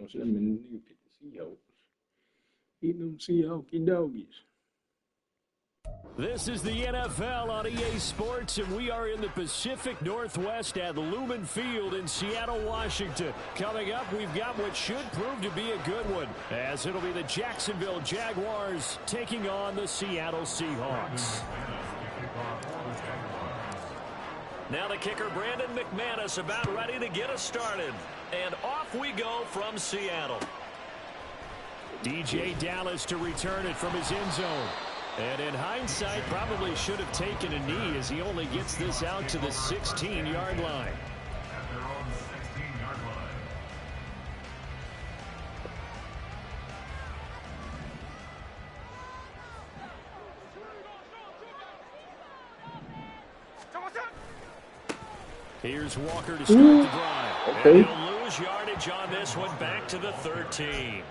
I said, I'm in the Seahawks. Eat them Seahawky doggies. This is the NFL on EA Sports, and we are in the Pacific Northwest at Lumen Field in Seattle, Washington. Coming up, we've got what should prove to be a good one, as it'll be the Jacksonville Jaguars taking on the Seattle Seahawks. Now the kicker, Brandon McManus, about ready to get us started. And off we go from Seattle. DJ Dallas to return it from his end zone. And in hindsight, probably should have taken a knee as he only gets this out to the 16-yard line. Here's Walker to start the drive. Okay. And he'll lose yardage on this one back to the 13.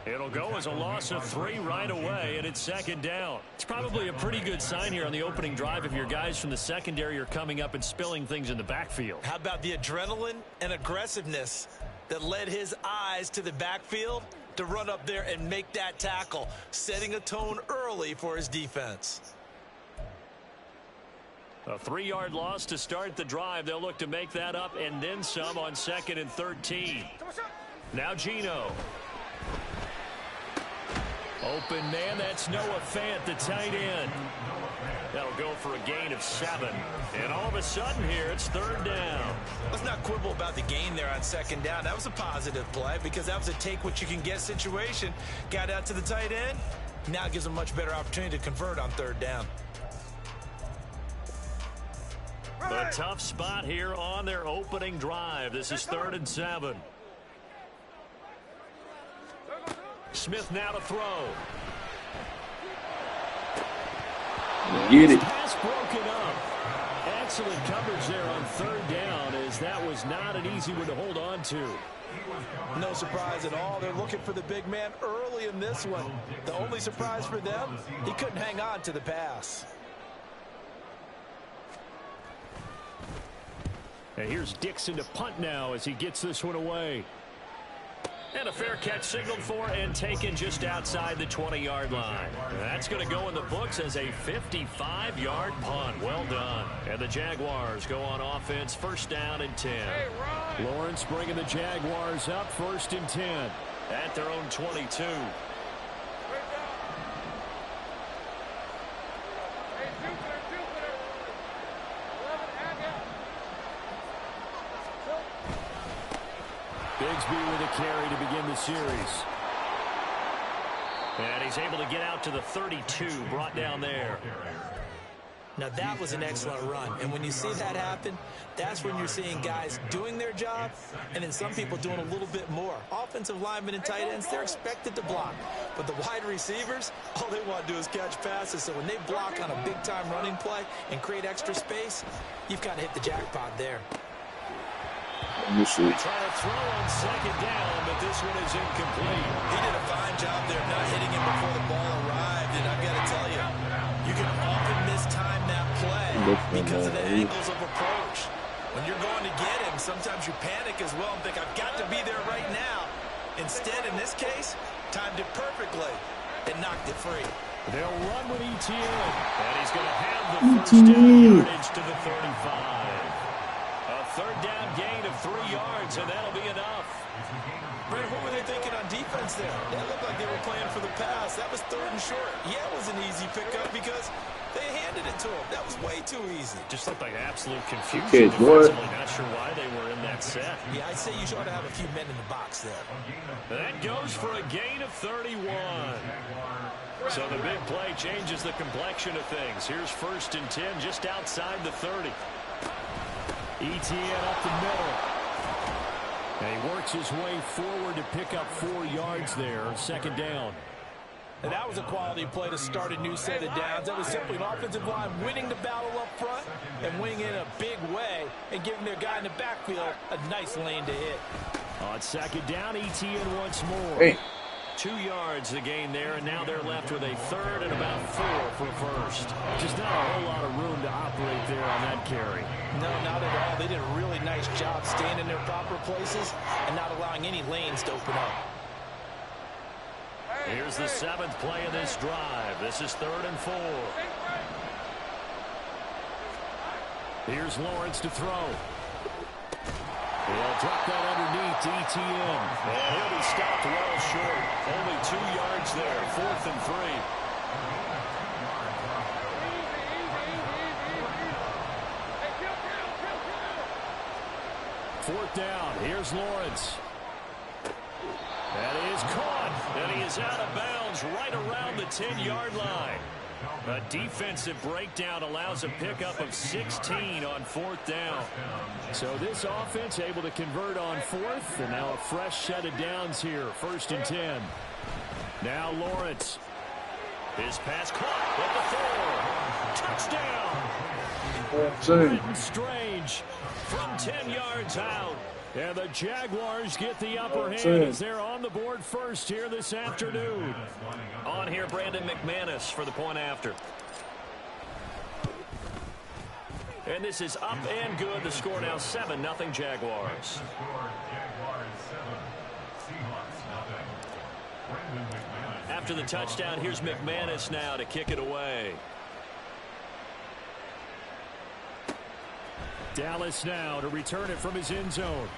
It'll go as a loss of 3 right away, and it's second down. It's probably a pretty good sign here on the opening drive if your guys from the secondary are coming up and spilling things in the backfield. How about the adrenaline and aggressiveness that led his eyes to the backfield to run up there and make that tackle, setting a tone early for his defense. A 3-yard loss to start the drive. They'll look to make that up and then some on 2nd and 13. Now Geno. Open man, that's Noah Fant, the tight end. That'll go for a gain of 7. And all of a sudden here, it's 3rd down. Let's not quibble about the gain there on 2nd down. That was a positive play because that was a take-what-you-can-get situation. Got out to the tight end. Now it gives a much better opportunity to convert on 3rd down. A tough spot here on their opening drive. This is 3rd and 7. Smith now to throw. Get it. Pass broken up. Excellent coverage there on 3rd down, as that was not an easy one to hold on to. No surprise at all. They're looking for the big man early in this one. The only surprise for them, he couldn't hang on to the pass. And here's Dixon to punt now as he gets this one away. And a fair catch signaled for and taken just outside the 20-yard line. That's going to go in the books as a 55-yard punt. Well done. And the Jaguars go on offense, 1st down and 10. Lawrence bringing the Jaguars up, 1st and 10 at their own 22. Bigsby with a carry to begin the series. And he's able to get out to the 32, brought down there. Now that was an excellent run. And when you see that happen, that's when you're seeing guys doing their job and then some people doing a little bit more. Offensive linemen and tight ends, they're expected to block. But the wide receivers, all they want to do is catch passes. So when they block on a big-time running play and create extra space, you've got to hit the jackpot there. They try to throw on 2nd down, but this one is incomplete. He did a fine job there not hitting him before the ball arrived. And I've got to tell you, you can often mistime that play because of the angles of approach. When you're going to get him, sometimes you panic as well and think, I've got to be there right now. Instead, in this case, timed it perfectly and knocked it free. They'll run with ETN, and he's going to have the 1st down yardage to the 35. A 3rd down gain of 3 yards, and that'll be enough. Brent, what were they thinking on defense there? That looked like they were playing for the pass. That was 3rd and short. Yeah, it was an easy pickup because they handed it to him. That was way too easy. Just looked like absolute confusion. Okay, Defensively, not sure why they were in that set. Yeah, I'd say you ought to have a few men in the box there. That goes for a gain of 31. So the big play changes the complexion of things. Here's 1st and 10 just outside the 30. ETN up the middle. And he works his way forward to pick up 4 yards there. 2nd down. And that was a quality play to start a new set of downs. That was simply an offensive line winning the battle up front and winning in a big way and giving their guy in the backfield a nice lane to hit. On 2nd down, ETN once more. Hey. 2 yards to gain there, and now they're left with a third and about 4 for first. Just not a whole lot of room to operate there on that carry. No, not at all. They did a really nice job staying in their proper places and not allowing any lanes to open up. Here's the 7th play of this drive. This is 3rd and 4. Here's Lawrence to throw. He'll drop that underneath to ETN. And he'll be stopped well short. Only 2 yards there. 4th and 3. 4th down. Here's Lawrence. That is caught. And he is out of bounds right around the 10-yard line. A defensive breakdown allows a pickup of 16 on 4th down. So this offense able to convert on 4th, and now a fresh set of downs here. 1st and 10. Now Lawrence. His pass caught at the 4. Touchdown. Britton Strange from 10 yards out. And the Jaguars get the upper hand as they're on the board first here this afternoon. On here, Brandon McManus for the point after. And this is up and good. The score now 7-0 Jaguars. After the touchdown, here's McManus now to kick it away. Dallas now to return it from his end zone.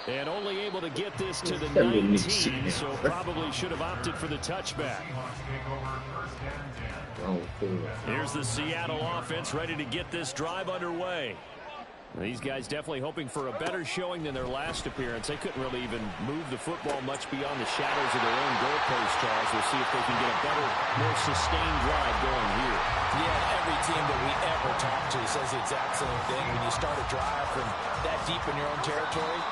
And only able to get this to the 19, so probably should have opted for the touchback. Here's the Seattle offense ready to get this drive underway. These guys definitely hoping for a better showing than their last appearance. They couldn't really even move the football much beyond the shadows of their own goalpost, Charles. We'll see if they can get a better, more sustained drive going here. Yeah, every team that we ever talk to says the exact same thing. When you start a drive from that deep in your own territory,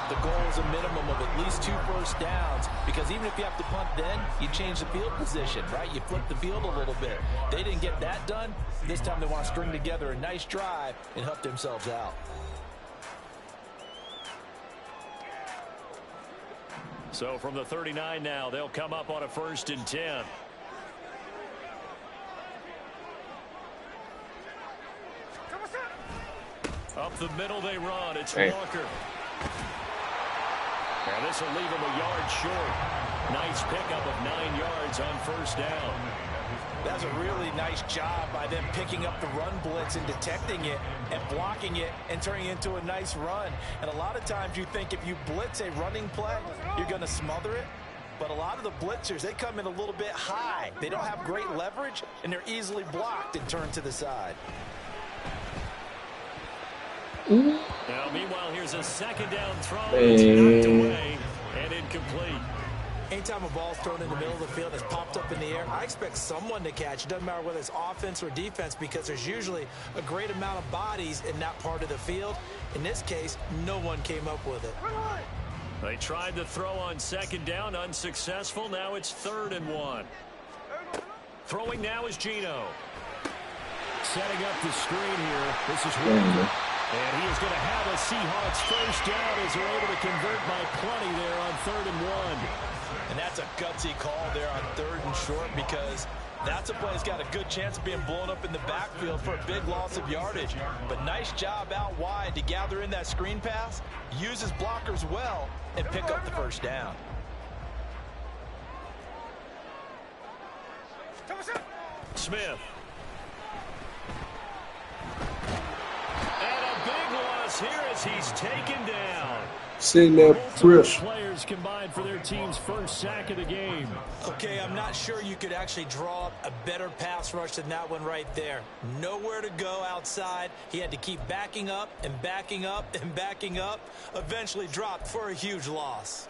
the goal is a minimum of at least 2 first downs, because even if you have to punt then, you change the field position, right? You flip the field a little bit. They didn't get that done. This time they want to string together a nice drive and help themselves out. So from the 39 now, they'll come up on a 1st and 10. Up the middle they run. It's Walker. And this will leave him a yard short. Nice pickup of 9 yards on 1st down. That's a really nice job by them picking up the run blitz and detecting it and blocking it and turning it into a nice run. And a lot of times you think if you blitz a running play, you're going to smother it. But a lot of the blitzers, they come in a little bit high. They don't have great leverage, and they're easily blocked and turned to the side. Now, meanwhile, here's a 2nd down throw. It's knocked away and incomplete. Anytime a ball's thrown in the middle of the field and it's popped up in the air, I expect someone to catch. It doesn't matter whether it's offense or defense, because there's usually a great amount of bodies in that part of the field. In this case, no one came up with it. They tried to throw on 2nd down, unsuccessful. Now it's 3rd and 1. Throwing now is Geno. Setting up the screen here. This is Walker. And he is going to have a Seahawks 1st down as they're able to convert by plenty there on 3rd and 1. And that's a gutsy call there on 3rd and short, because that's a play that's got a good chance of being blown up in the backfield for a big loss of yardage. But nice job out wide to gather in that screen pass, use his blockers well, and pick up the 1st down. Smith. And a big loss here as he's taken down. Sitting there fresh. Players combined for their team's 1st sack of the game. Okay, I'm not sure you could actually draw up a better pass rush than that one right there. Nowhere to go outside. He had to keep backing up and backing up and backing up. Eventually dropped for a huge loss.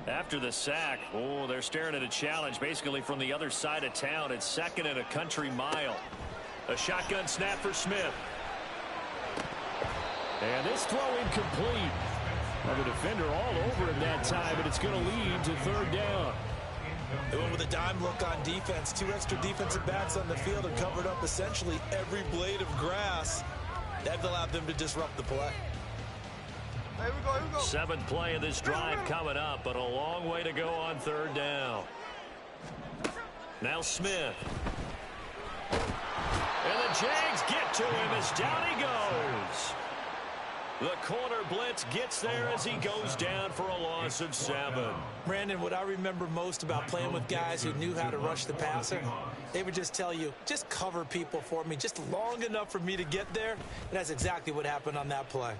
After the sack, oh, they're staring at a challenge basically from the other side of town. It's 2nd and a country mile. A shotgun snap for Smith. And this throw incomplete. Well, the defender all over him that time, but it's going to lead to 3rd down. They went with a dime look on defense. 2 extra defensive backs on the field and covered up essentially every blade of grass. That allowed them to disrupt the play. Seventh play of this drive coming up, but a long way to go on third down. Now Smith. And the Jags get to him as down he goes. The corner blitz gets there as he goes down for a loss of 7. Brandon, what I remember most about playing with guys who knew how to rush the passer, they would just tell you, just cover people for me, just long enough for me to get there. And that's exactly what happened on that play.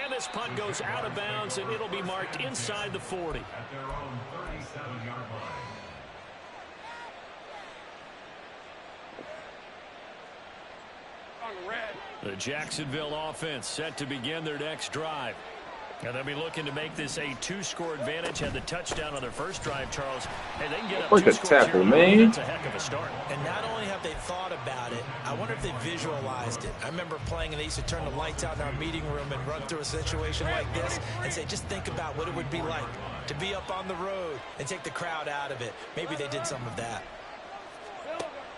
And this punt goes out of bounds, and it'll be marked inside the 40. At their own 37-yard line. The Jacksonville offense set to begin their next drive. And they'll be looking to make this a 2-score advantage. Had the touchdown on their first drive, Charles. Hey, they can get up 2 scores tackle, here. man. That's a heck of a start. And not only have they thought about it, I wonder if they visualized it. I remember playing, and they used to turn the lights out in our meeting room and run through a situation like this and say, just think about what it would be like to be up on the road and take the crowd out of it. Maybe they did some of that.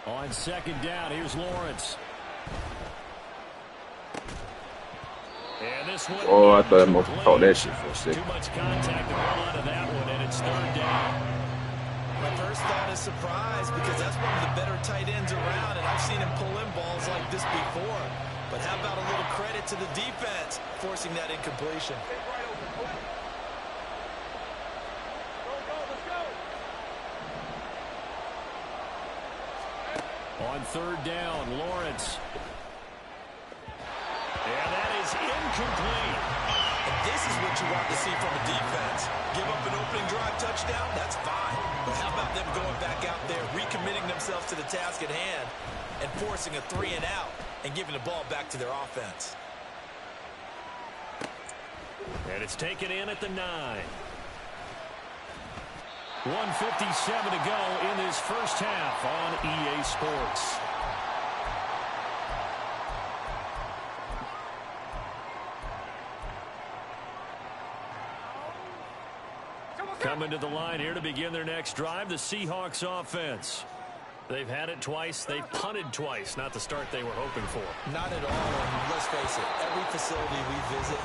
On second down, here's Lawrence. And this one, I thought I must have caught that shit for a second. Too much contact to roll out of that one, and it's third down. My first thought is surprise, because that's one of the better tight ends around, and I've seen him pull in balls like this before. But how about a little credit to the defense forcing that incompletion? On third down, Lawrence. And that is incomplete. And this is what you want to see from a defense. Give up an opening drive touchdown, that's fine. But how about them going back out there, recommitting themselves to the task at hand, and forcing a 3 and out, and giving the ball back to their offense. And it's taken in at the 9. 1:57 to go in this first half on EA Sports. Coming to the line here to begin their next drive, the Seahawks offense. They've had it twice. They've punted twice. Not the start they were hoping for. Not at all. And let's face it, every facility we visit,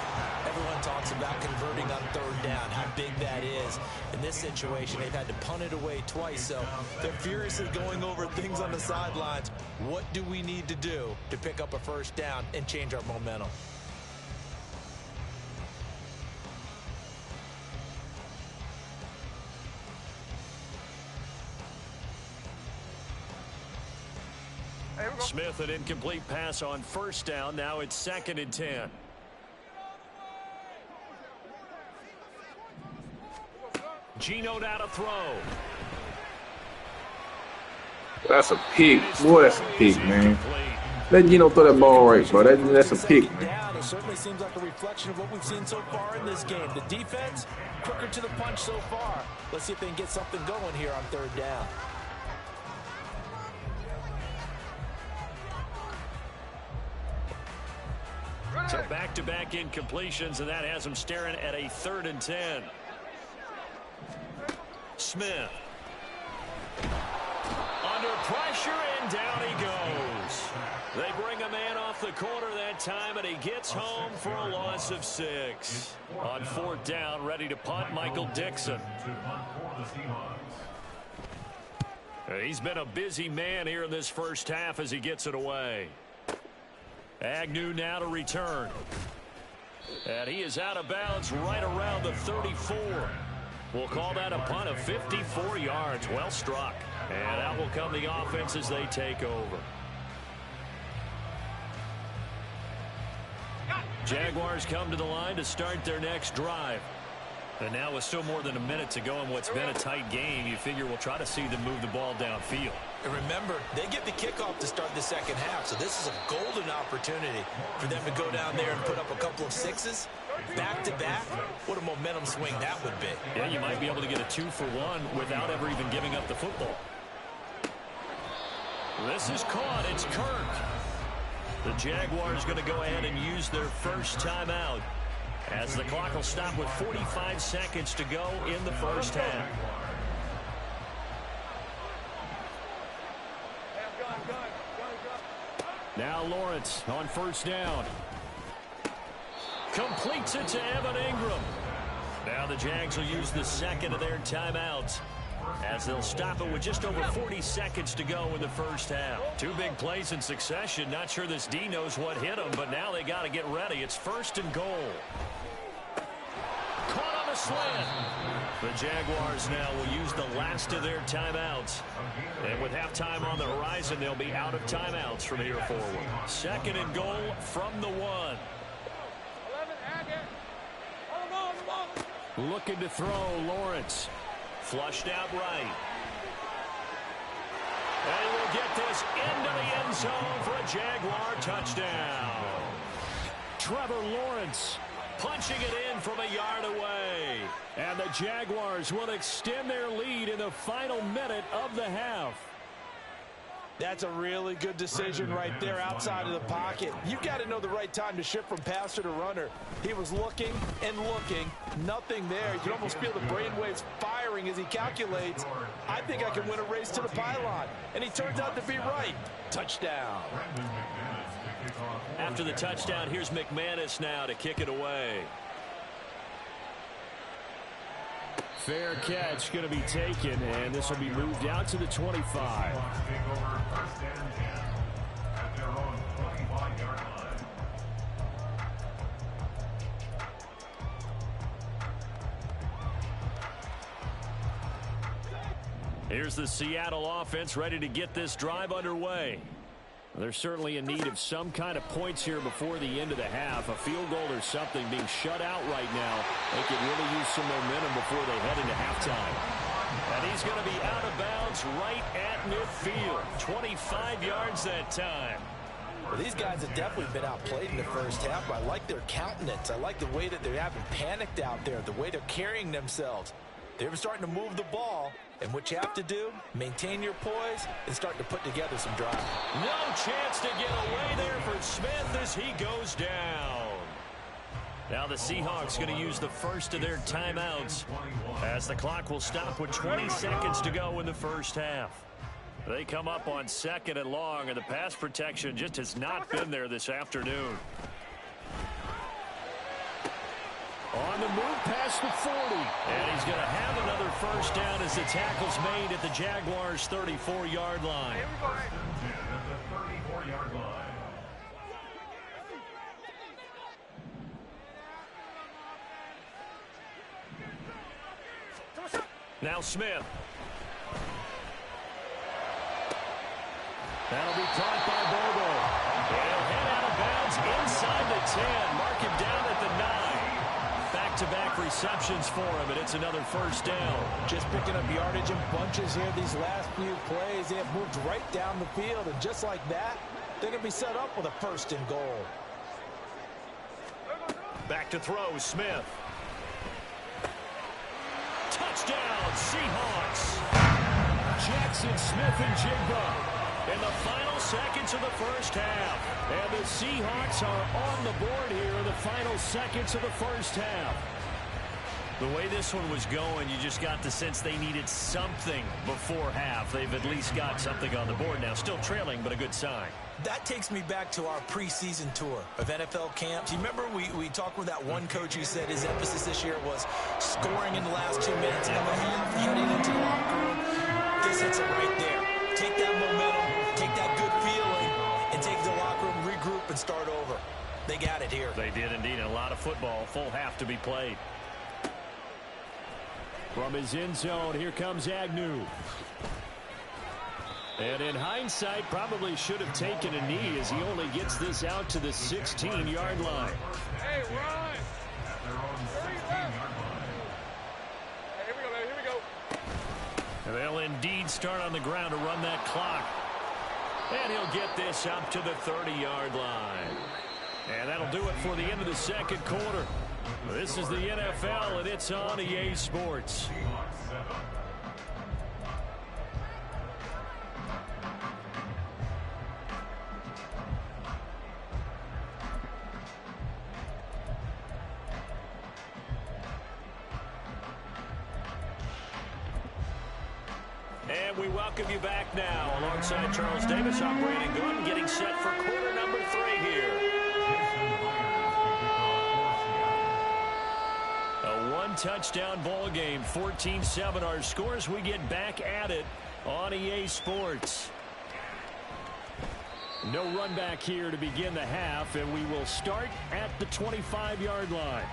everyone talks about converting on third down, how big that is. In this situation, they've had to punt it away twice, so they're furiously going over things on the sidelines. What do we need to do to pick up a first down and change our momentum? Smith, an incomplete pass on first down. Now it's 2nd and 10. Geno now to throw. That's a pick. Boy, that's a pick, man. Let Geno throw that ball right, bro. That's a pick, man. It certainly seems like a reflection of what we've seen so far in this game. The defense, quicker to the punch so far. Let's see if they can get something going here on third down. So back-to-back incompletions, and that has them staring at a 3rd and 10. Smith. Under pressure, and down he goes. They bring a man off the corner that time, and he gets home for a loss of 6. On 4th down, ready to punt, Michael Dixon. He's been a busy man here in this first half as he gets it away. Agnew now to return. And he is out of bounds right around the 34. We'll call that a punt of 54 yards. Well struck. And out will come the offense as they take over. Jaguars come to the line to start their next drive. And now with still more than a minute to go in what's been a tight game, you figure we'll try to see them move the ball downfield. And remember, they get the kickoff to start the second half, so this is a golden opportunity for them to go down there and put up a couple of 6s. Back-to-back, what a momentum swing that would be. Yeah, you might be able to get a 2-for-1 without ever even giving up the football. This is caught. It's Kirk. The Jaguars going to go ahead and use their first timeout as the clock will stop with 45 seconds to go in the first half. Now Lawrence on first down. Completes it to Evan Ingram. Now the Jags will use the second of their timeouts, as they'll stop it with just over 40 seconds to go in the first half. Two big plays in succession. Not sure this D knows what hit them, but now they got to get ready. It's first and goal. Caught on the slant. The Jaguars now will use the last of their timeouts. And with halftime on the horizon, they'll be out of timeouts from here forward. Second and goal from the 1. Looking to throw, Lawrence. Flushed out right. And he will get this into the end zone for a Jaguar touchdown. Trevor Lawrence punching it in from a yard away. And the Jaguars will extend their lead in the final minute of the half. That's a really good decision right there outside of the pocket. You've got to know the right time to shift from passer to runner. He was looking and looking. Nothing there. You can almost feel the brainwaves firing as he calculates. I think I can win a race to the pylon. And he turns out to be right. Touchdown. After the touchdown, here's McManus now to kick it away. Fair catch going to be taken, and this will be moved out to the 25. Here's the Seattle offense ready to get this drive underway. They're certainly in need of some kind of points here before the end of the half. A field goal or something being shut out right now. They could really use some momentum before they head into halftime. And he's going to be out of bounds right at midfield. 25 yards that time. Well, these guys have definitely been outplayed in the first half. I like their countenance. I like the way that they haven't panicked out there, the way they're carrying themselves. They're starting to move the ball, and what you have to do, maintain your poise and start to put together some drive. No chance to get away there for Smith as he goes down. Now the Seahawks going to use the first of their timeouts as the clock will stop with 20 seconds to go in the first half. They come up on second and long, and the pass protection just has not been there this afternoon. On the move past the 40. And he's going to have another first down as the tackle's made at the Jaguars' 34-yard line. Now Smith. That'll be caught by Bobo. He'll head out of bounds inside the 10. Mark him down at the 9. Back-to-back receptions for him, and it's another first down. Just picking up yardage in bunches here these last few plays. They have moved right down the field, and just like that, they're going to be set up with a first and goal. Back to throw, Smith. Touchdown, Seahawks. Jackson, Smith, and Jigba in the final seconds of the first half. And the Seahawks are on the board here in the final seconds of the first half. The way this one was going, you just got the sense they needed something before half. They've at least got something on the board now. Still trailing, but a good sign. That takes me back to our preseason tour of NFL camps. You remember we talked with that one coach who said his emphasis this year was scoring in the last 2 minutes of a half, heading into the locker room. This hits it right there. Take that momentum, take that good feeling, and take the locker room, regroup, and start over. They got it here. They did indeed. A lot of football, full half to be played. From his end zone, here comes Agnew. And in hindsight, probably should have taken a knee as he only gets this out to the 16-yard line. Hey, Ron! Here we go, baby. Here we go. And they'll indeed start on the ground to run that clock. And he'll get this up to the 30-yard line. And that'll do it for the end of the second quarter. This is the NFL, and it's on EA Sports. And we welcome you back now. Alongside Charles Davis, I'm Brandon Gordon, getting set for quarter number 3 here. 9-touchdown ball game. 14-7 our scores. We get back at it on EA Sports. No run back here to begin the half, and we will start at the 25-yard line.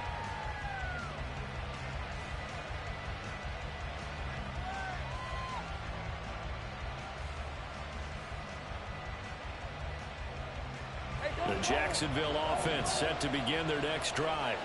The Jacksonville offense set to begin their next drive.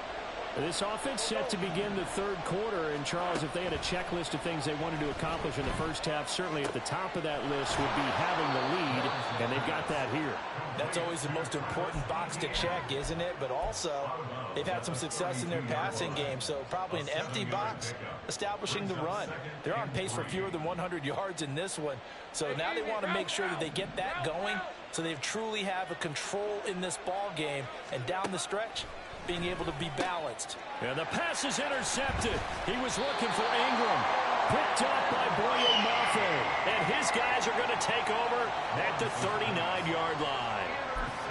This offense set to begin the third quarter. And, Charles, if they had a checklist of things they wanted to accomplish in the first half, certainly at the top of that list would be having the lead, and they've got that here. That's always the most important box to check, isn't it? But also, they've had some success in their passing game, so probably an empty box establishing the run. They're on pace for fewer than 100 yards in this one, so now they want to make sure that they get that going so they truly have a control in this ball game, and down the stretch, being able to be balanced. And the pass is intercepted. He was looking for Ingram. Picked up by Boye Mafe. And his guys are going to take over at the 39-yard line.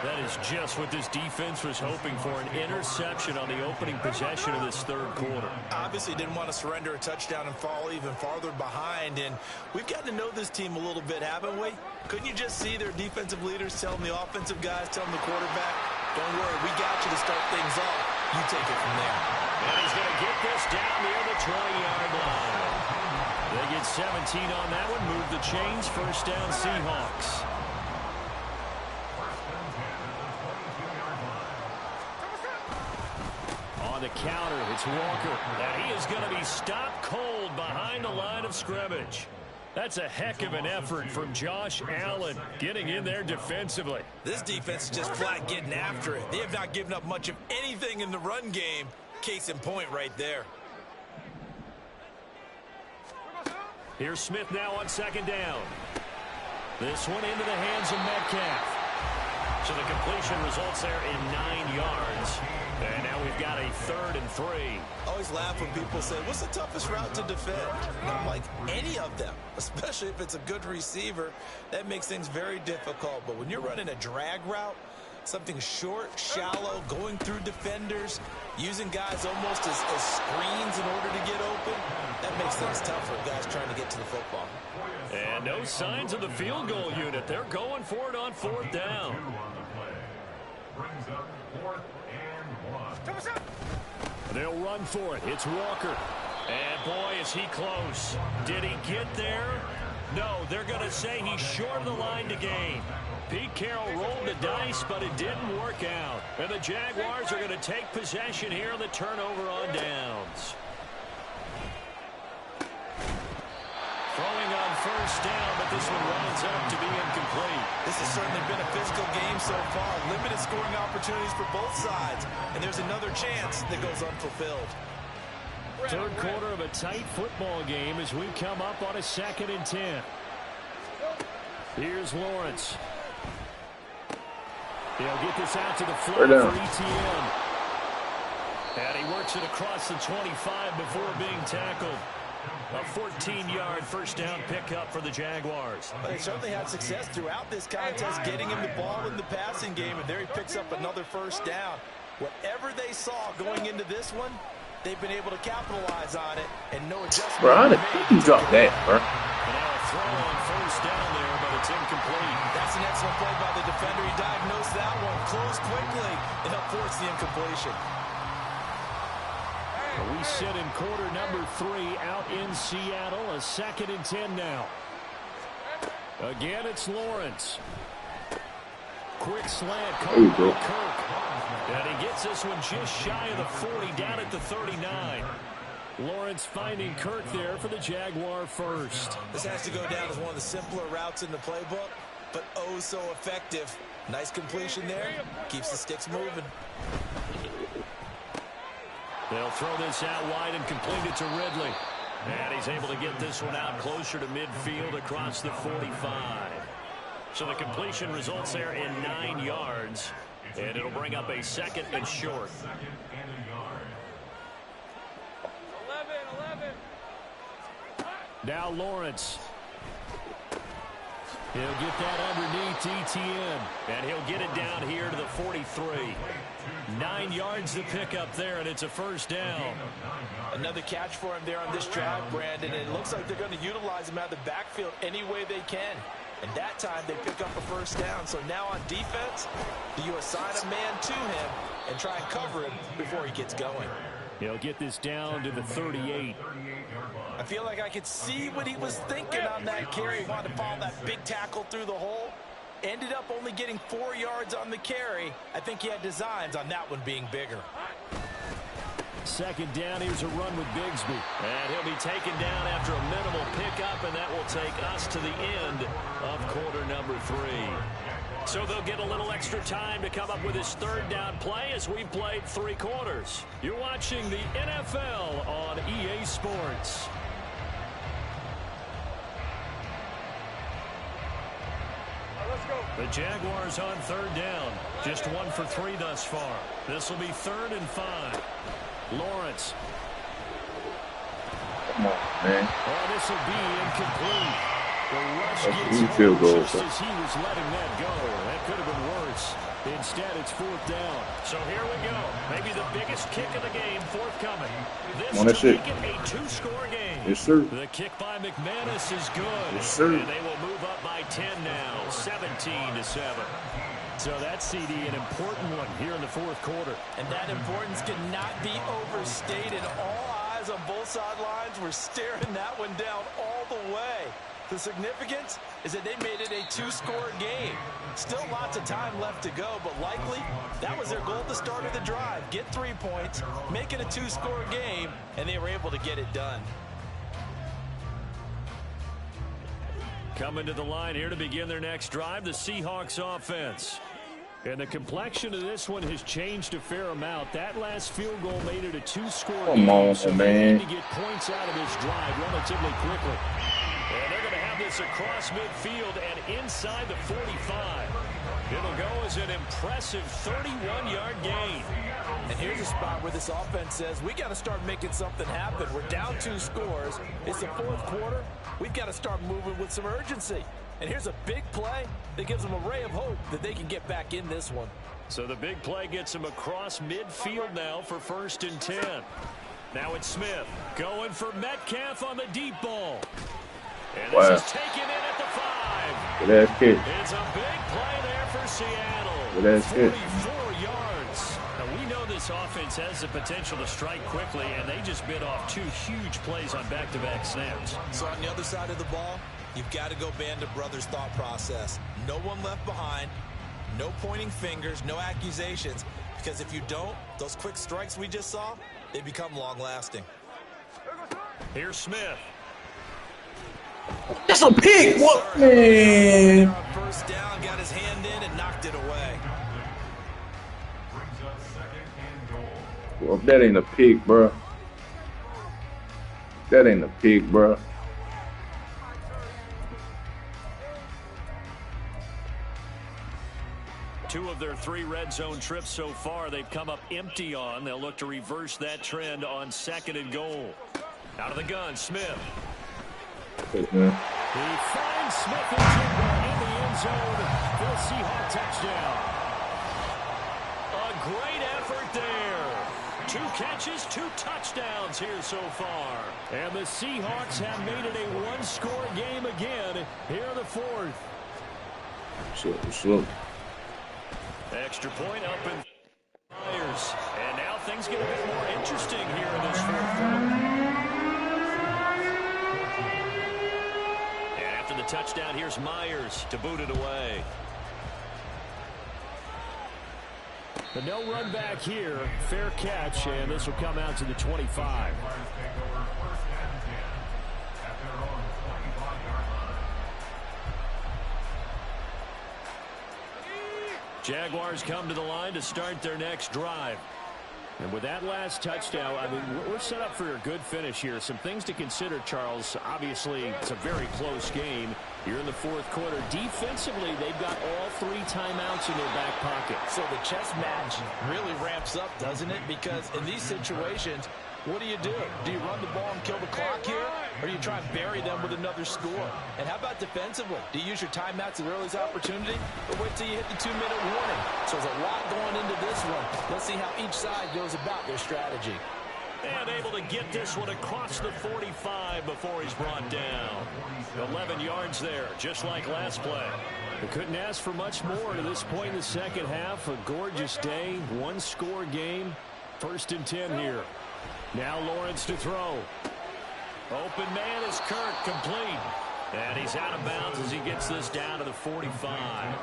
That is just what this defense was hoping for, an interception on the opening possession of this third quarter. Obviously didn't want to surrender a touchdown and fall even farther behind. And we've gotten to know this team a little bit, haven't we? Couldn't you just see their defensive leaders telling the offensive guys, telling the quarterback, don't worry, we got you to start things off. You take it from there. And he's going to get this down near the 20-yard line. They get 17 on that one. Move the chains. First down, Seahawks. On the counter, it's Walker. And he is going to be stopped cold behind the line of scrimmage. That's a heck of an effort from Josh Allen getting in there defensively. This defense is just flat getting after it. They have not given up much of anything in the run game. Case in point right there. Here's Smith now on second down. This one into the hands of Metcalf. So the completion results there in 9 yards. And now we've got a 3rd and 3. I always laugh when people say, what's the toughest route to defend? And I'm like, any of them, especially if it's a good receiver. That makes things very difficult. But when you're running a drag route, something short, shallow, going through defenders, using guys almost as screens in order to get open, that makes things tough for guys trying to get to the football. And no signs of the field goal unit. They're going for it on 4th down. Brings up 4th and 1. They'll run for it. It's Walker. And boy, is he close. Did he get there? No, they're going to say he's short of the line to gain. Pete Carroll rolled the dice, but it didn't work out. And the Jaguars are going to take possession here on the turnover on downs. Throwing on first down, but this one winds up to be incomplete. This has certainly been a physical game so far. Limited scoring opportunities for both sides. And there's another chance that goes unfulfilled. Third quarter of a tight football game as we come up on a 2nd and 10. Here's Lawrence. He'll get this out to the flat for ETN. And he works it across the 25 before being tackled. A 14-yard first down pickup for the Jaguars. But they certainly had success throughout this contest getting him the ball in the passing game, and there he picks up another first down. Whatever they saw going into this one, they've been able to capitalize on it, and no adjustment. Bro, how did he drop that, bro? And now a throw on first down there, but it's incomplete. That's an excellent play by the defender. He diagnosed that one, closed quickly, and helped force the incompletion. We sit in quarter number 3 out in Seattle. A 2nd and 10 now. Again, it's Lawrence. Quick slant. Kirk. And he gets this one just shy of the 40, down at the 39. Lawrence finding Kirk there for the Jaguar first. This has to go down as one of the simpler routes in the playbook, but oh so effective. Nice completion there. Keeps the sticks moving. They'll throw this out wide and complete it to Ridley. And he's able to get this one out closer to midfield across the 45. So the completion results there in 9 yards. And it'll bring up a 2nd and short. 11. Now Lawrence. He'll get that underneath ETN, and he'll get it down here to the 43. 9 yards to pick up there, and it's a first down. Another catch for him there on this drive, Brandon, and it looks like they're going to utilize him out of the backfield any way they can. And that time they pick up a first down. So now on defense, you assign a man to him and try and cover him before he gets going. He'll get this down to the 38. I feel like I could see what he was thinking on that carry. He wanted to follow that big tackle through the hole. Ended up only getting 4 yards on the carry. I think he had designs on that one being bigger. Second down, here's a run with Bigsby. And he'll be taken down after a minimal pickup, and that will take us to the end of quarter number 3. So they'll get a little extra time to come up with his third down play as we've played 3 quarters. You're watching the NFL on EA Sports. The Jaguars on third down. Just 1 for 3 thus far. This will be 3rd and 5. Lawrence. Come on, man. Oh, this will be incomplete. The rush That's gets a field goal, just so. as he was letting that go. That could have been worse. Instead, it's 4th down. So here we go. Maybe the biggest kick of the game forthcoming. This That's to it. make it a 2-score game. Yes, sir. The kick by McManus is good. Yes, sir. And they will move up by 10 now, 17-7. So that CD, an important one here in the 4th quarter. And that importance cannot be overstated. All eyes on both sidelines were staring that one down all the way. The significance is that they made it a 2-score game. Still lots of time left to go, but likely that was their goal at the start of the drive. Get 3 points, make it a 2-score game, and they were able to get it done. Coming to the line here to begin their next drive, the Seahawks offense. And the complexion of this one has changed a fair amount. That last field goal made it a 2-score game. Come on, so they man. need to get points out of this drive relatively quickly. And they're going to have this across midfield and inside the 45. It'll go as an impressive 31-yard gain. And here's a spot where this offense says, we got to start making something happen. We're down 2 scores. It's the 4th quarter. We've got to start moving with some urgency. And here's a big play that gives them a ray of hope that they can get back in this one. So the big play gets them across midfield now for 1st and 10. Now it's Smith going for Metcalf on the deep ball. And Wow. this is taken in at the 5. Good ass kick. It's a big play there for Seattle. Good ass kick. 44 yards. Now we know this offense has the potential to strike quickly, and they just bit off 2 huge plays on back-to-back snaps. So on the other side of the ball, you've got to go Band of Brothers thought process. No one left behind, no pointing fingers, no accusations, because if you don't, those quick strikes we just saw, they become long-lasting. Here's Smith. That's a pick. What, man? First down, got his hand in and knocked it away. Well, that ain't a pick, bro. That ain't a pick, bro. Two of their 3 red zone trips so far, they've come up empty on. They'll look to reverse that trend on 2nd and goal. Out of the gun, Smith. Pick, man. He finds Smith in the end zone for the Seahawks touchdown. A great effort there. 2 catches, 2 touchdowns here so far. And the Seahawks have made it a 1-score game again here in the 4th. What's up? Extra point up in Myers. And now things get a bit more interesting here in this 4th quarter. And after the touchdown, here's Myers to boot it away. But no run back here. Fair catch, and this will come out to the 25. Jaguars come to the line to start their next drive. And with that last touchdown, I mean, we're set up for a good finish here. Some things to consider, Charles. Obviously, it's a very close game. You're in the 4th quarter. Defensively, they've got all 3 timeouts in their back pocket. So the chess match really ramps up, doesn't it? Because in these situations, what do? Do you run the ball and kill the clock here? or do you try and bury them with another score? And how about defensively? Do you use your timeouts at the earliest opportunity, or wait till you hit the 2-minute warning? So there's a lot going into this one. Let's see how each side goes about their strategy. And able to get this one across the 45 before he's brought down. 11 yards there, just like last play. We couldn't ask for much more to this point in the second half. A gorgeous day, one-score game. 1st and 10 here. Now Lawrence to throw. Open man is Kirk, complete. And he's out of bounds as he gets this down to the 45.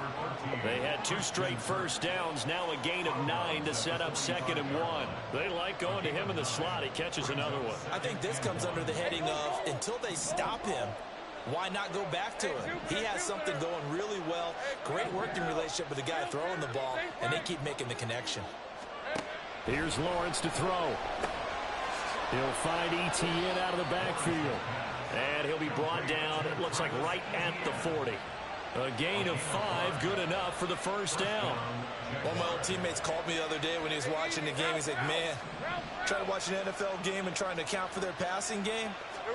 They had 2 straight first downs, now a gain of 9 to set up 2nd and 1. They like going to him in the slot. He catches another one. I think this comes under the heading of, until they stop him, why not go back to him? He has something going really well. Great working relationship with the guy throwing the ball, and they keep making the connection. Here's Lawrence to throw. He'll find Etienne out of the backfield. And he'll be brought down, it looks like right at the 40. A gain of 5, good enough for the first down. One of my old teammates called me the other day when he was watching the game. He's like, man, trying to watch an NFL game and trying to account for their passing game,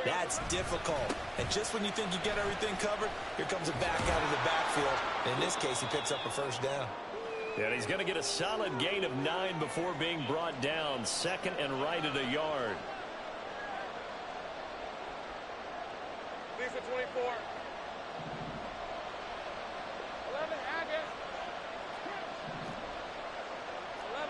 that's difficult. And just when you think you get everything covered, here comes a back out of the backfield. And in this case, he picks up a first down. And he's going to get a solid gain of 9 before being brought down. 2nd and right at a yard. Lisa 24. 11, Agate. 11.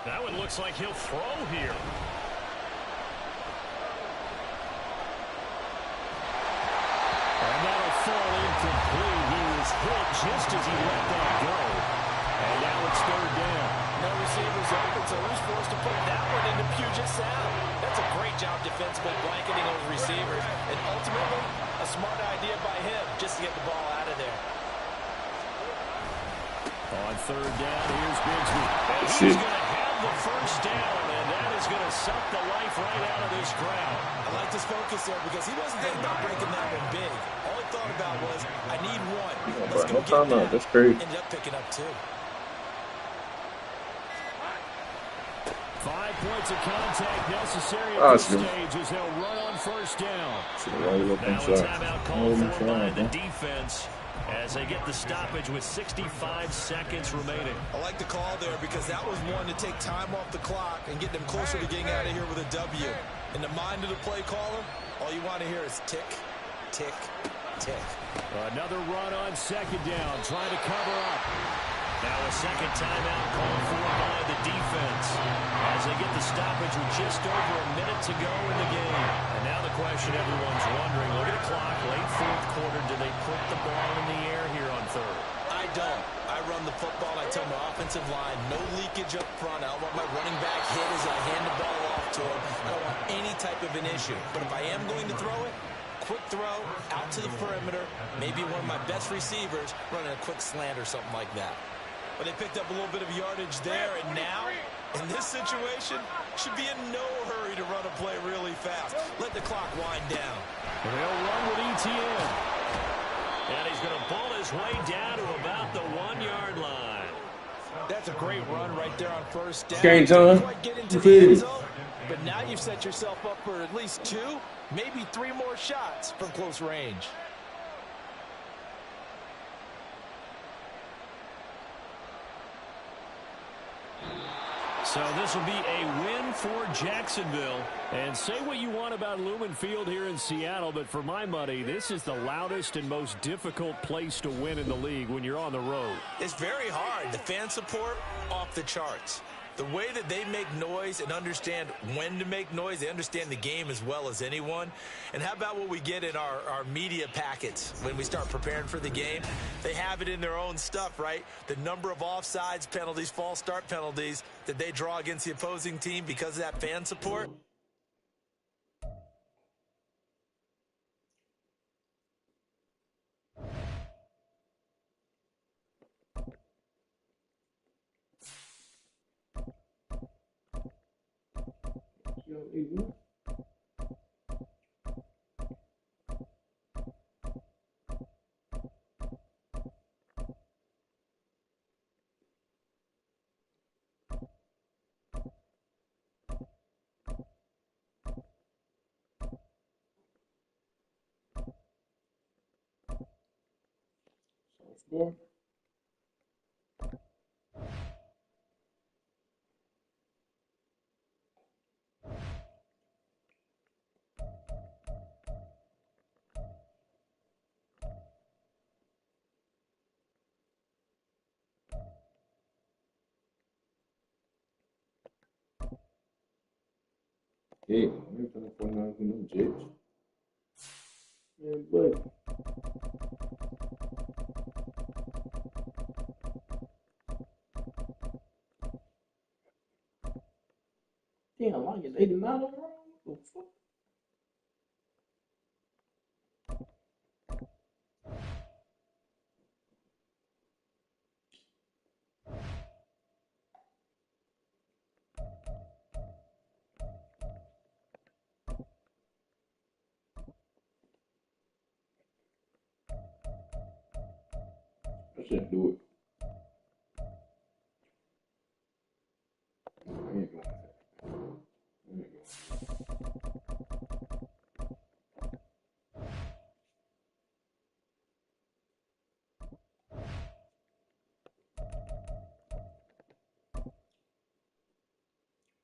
That one looks like he'll throw here. And that'll fall incomplete. He was hit just as he let that go. And now it's 3rd down. No receivers open, so who's forced to put that one into Puget Sound? That's a great job defensively blanketing over receivers. And ultimately, a smart idea by him just to get the ball out of there. On 3rd down, here's Bigsby. And he's going to have the first down, and that is going to suck the life right out of this crowd. I like his focus there because he wasn't thinking about breaking that one big. All he thought about was, I need one. Let's go get that. That's crazy. Ended up picking up 2. 5 points of contact necessary at this stage as they'll run on first down. Now a timeout called for by the defense as they get the stoppage with 65 seconds remaining. I like the call there because that was one to take time off the clock and get them closer to getting out of here with a W. In the mind of the play caller, all you want to hear is tick, tick, tick. Another run on 2nd down, trying to cover up. Now a 2nd timeout called for by the defense as they get the stoppage with just over a minute to go in the game. And now the question everyone's wondering, look at the clock, late 4th quarter, do they put the ball in the air here on 3rd? I don't. I run the football, and I tell my offensive line, no leakage up front. I don't want my running back hit as I hand the ball off to him. I don't want any type of an issue. But if I am going to throw it, quick throw, out to the perimeter, maybe one of my best receivers running a quick slant or something like that. But they picked up a little bit of yardage there, and now, in this situation, should be in no hurry to run a play really fast. Let the clock wind down. And they'll run with Etienne. And he's going to pull his way down to about the 1-yard line. That's a great run right there on first down. Game time. Quite get into the end zone, but now you've set yourself up for at least 2, maybe 3 more shots from close range. So this will be a win for Jacksonville. And say what you want about Lumen Field here in Seattle, but for my money, this is the loudest and most difficult place to win in the league when you're on the road. It's very hard. The fan support, off the charts. The way that they make noise and understand when to make noise, they understand the game as well as anyone. And how about what we get in our media packets when we start preparing for the game? They have it in their own stuff, right? The number of offsides penalties, false start penalties that they draw against the opposing team because of that fan support. Boy. Yeah, I'm trying to 49 from them Jets. Yeah, but damn, I get 89 overall. What the fuck? I shouldn't do it. I ain't going to. I ain't going to.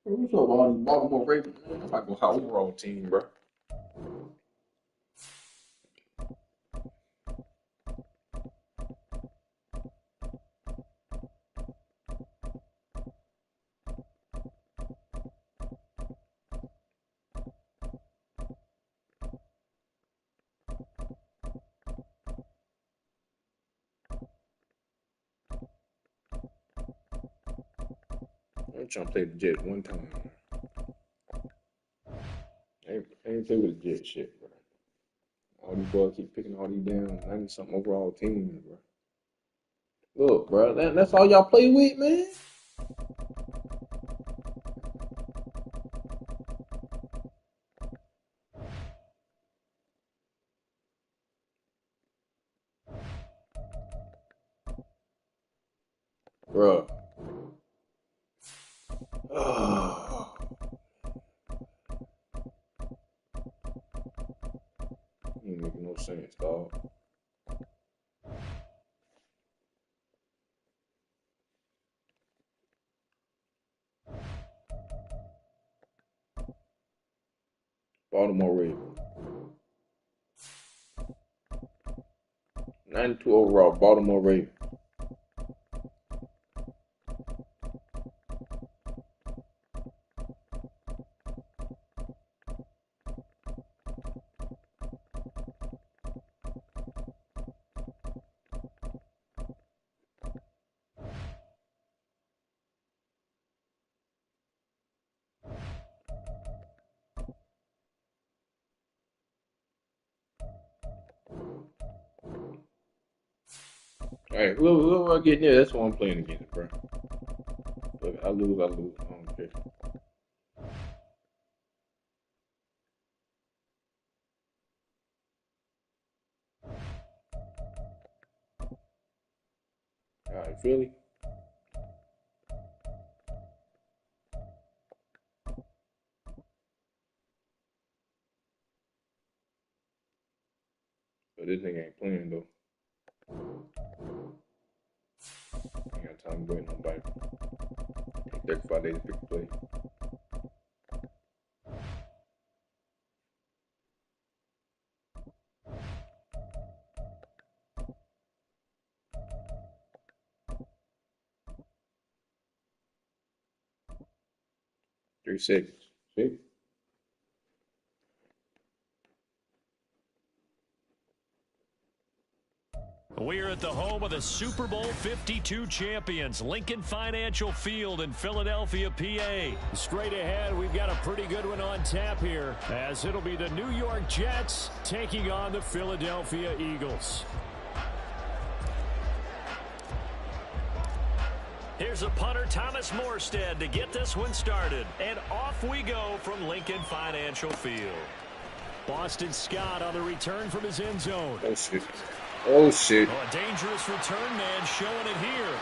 Bro, what's up, all these Baltimore Ravens, man? I'm about to go high overall team, bro. I'm trying to play the Jets one time. I ain't play with the Jets shit, bro. All these boys keep picking all these damn 90-something overall teams, bro. Look, bro, that's all y'all play with, man? Bro. Oh. Ain't making no sense, dog. Baltimore Ravens. 92 overall, Baltimore Ravens. Alright, whoever I get near, that's what I'm playing against, bro. Look, I lose. I don't care. Alright, Philly. But this nigga ain't playing, though. Ain't got time to wait nobody. Take 35 days to pick a play. Three seconds. See? We're at the home of the Super Bowl 52 champions, Lincoln Financial Field in Philadelphia, PA. Straight ahead, we've got a pretty good one on tap here, as it'll be the New York Jets taking on the Philadelphia Eagles. Here's a punter, Thomas Morstead, to get this one started. And off we go from Lincoln Financial Field. Boston Scott on the return from his end zone. Oh, shit. Oh, shit. Oh, a dangerous return man showing it here.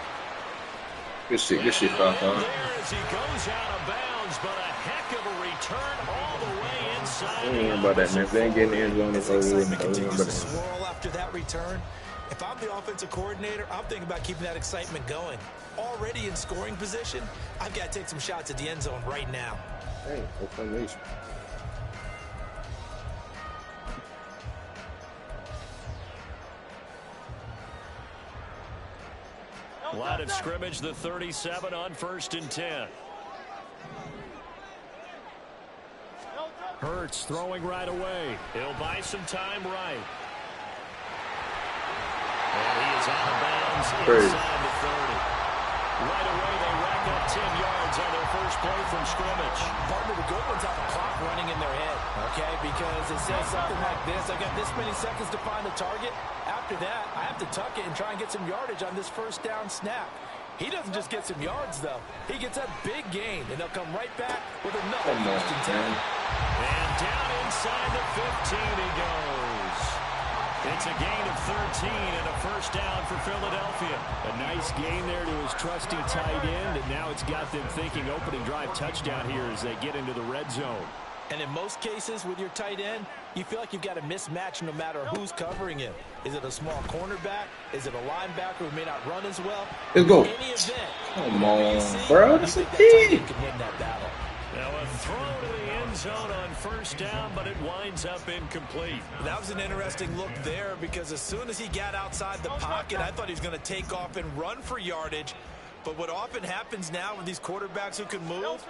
Good shit, foul. There as he goes out of bounds, but a heck of a return all the way inside. I don't know about that, man. If they ain't getting the end zone, it's over with. Continues to swirl after that return. If I'm the offensive coordinator, I'm thinking about keeping that excitement going. Already in scoring position, I've got to take some shots at the end zone right now. Hey, no formation. Line of scrimmage, the 37 on 1st and 10. Hurts throwing right away. He'll buy some time right. And he is out of bounds inside the 30. Right away, they rack up 10 yards on their first play from scrimmage. Partner, the good ones have a clock running in their head, okay? Because it says something like this. I got this many seconds to find the target. After that, I have to tuck it and try and get some yardage on this first down snap. He doesn't just get some yards, though. He gets a big gain, and they'll come right back with another first and 10. And down inside the 15 he goes. It's a gain of 13 and a first down for Philadelphia. A nice gain there to his trusty tight end, and now it's got them thinking opening drive touchdown here as they get into the red zone. And in most cases with your tight end, you feel like you've got a mismatch no matter who's covering him. Is it a small cornerback? Is it a linebacker who may not run as well? Let's go. In any event, Come on, bro. That's a key. can win that battle. Now a throw to the end zone on first down, but it winds up incomplete. That was an interesting look there because as soon as he got outside the pocket, I thought he was going to take off and run for yardage. But what often happens now with these quarterbacks who can move,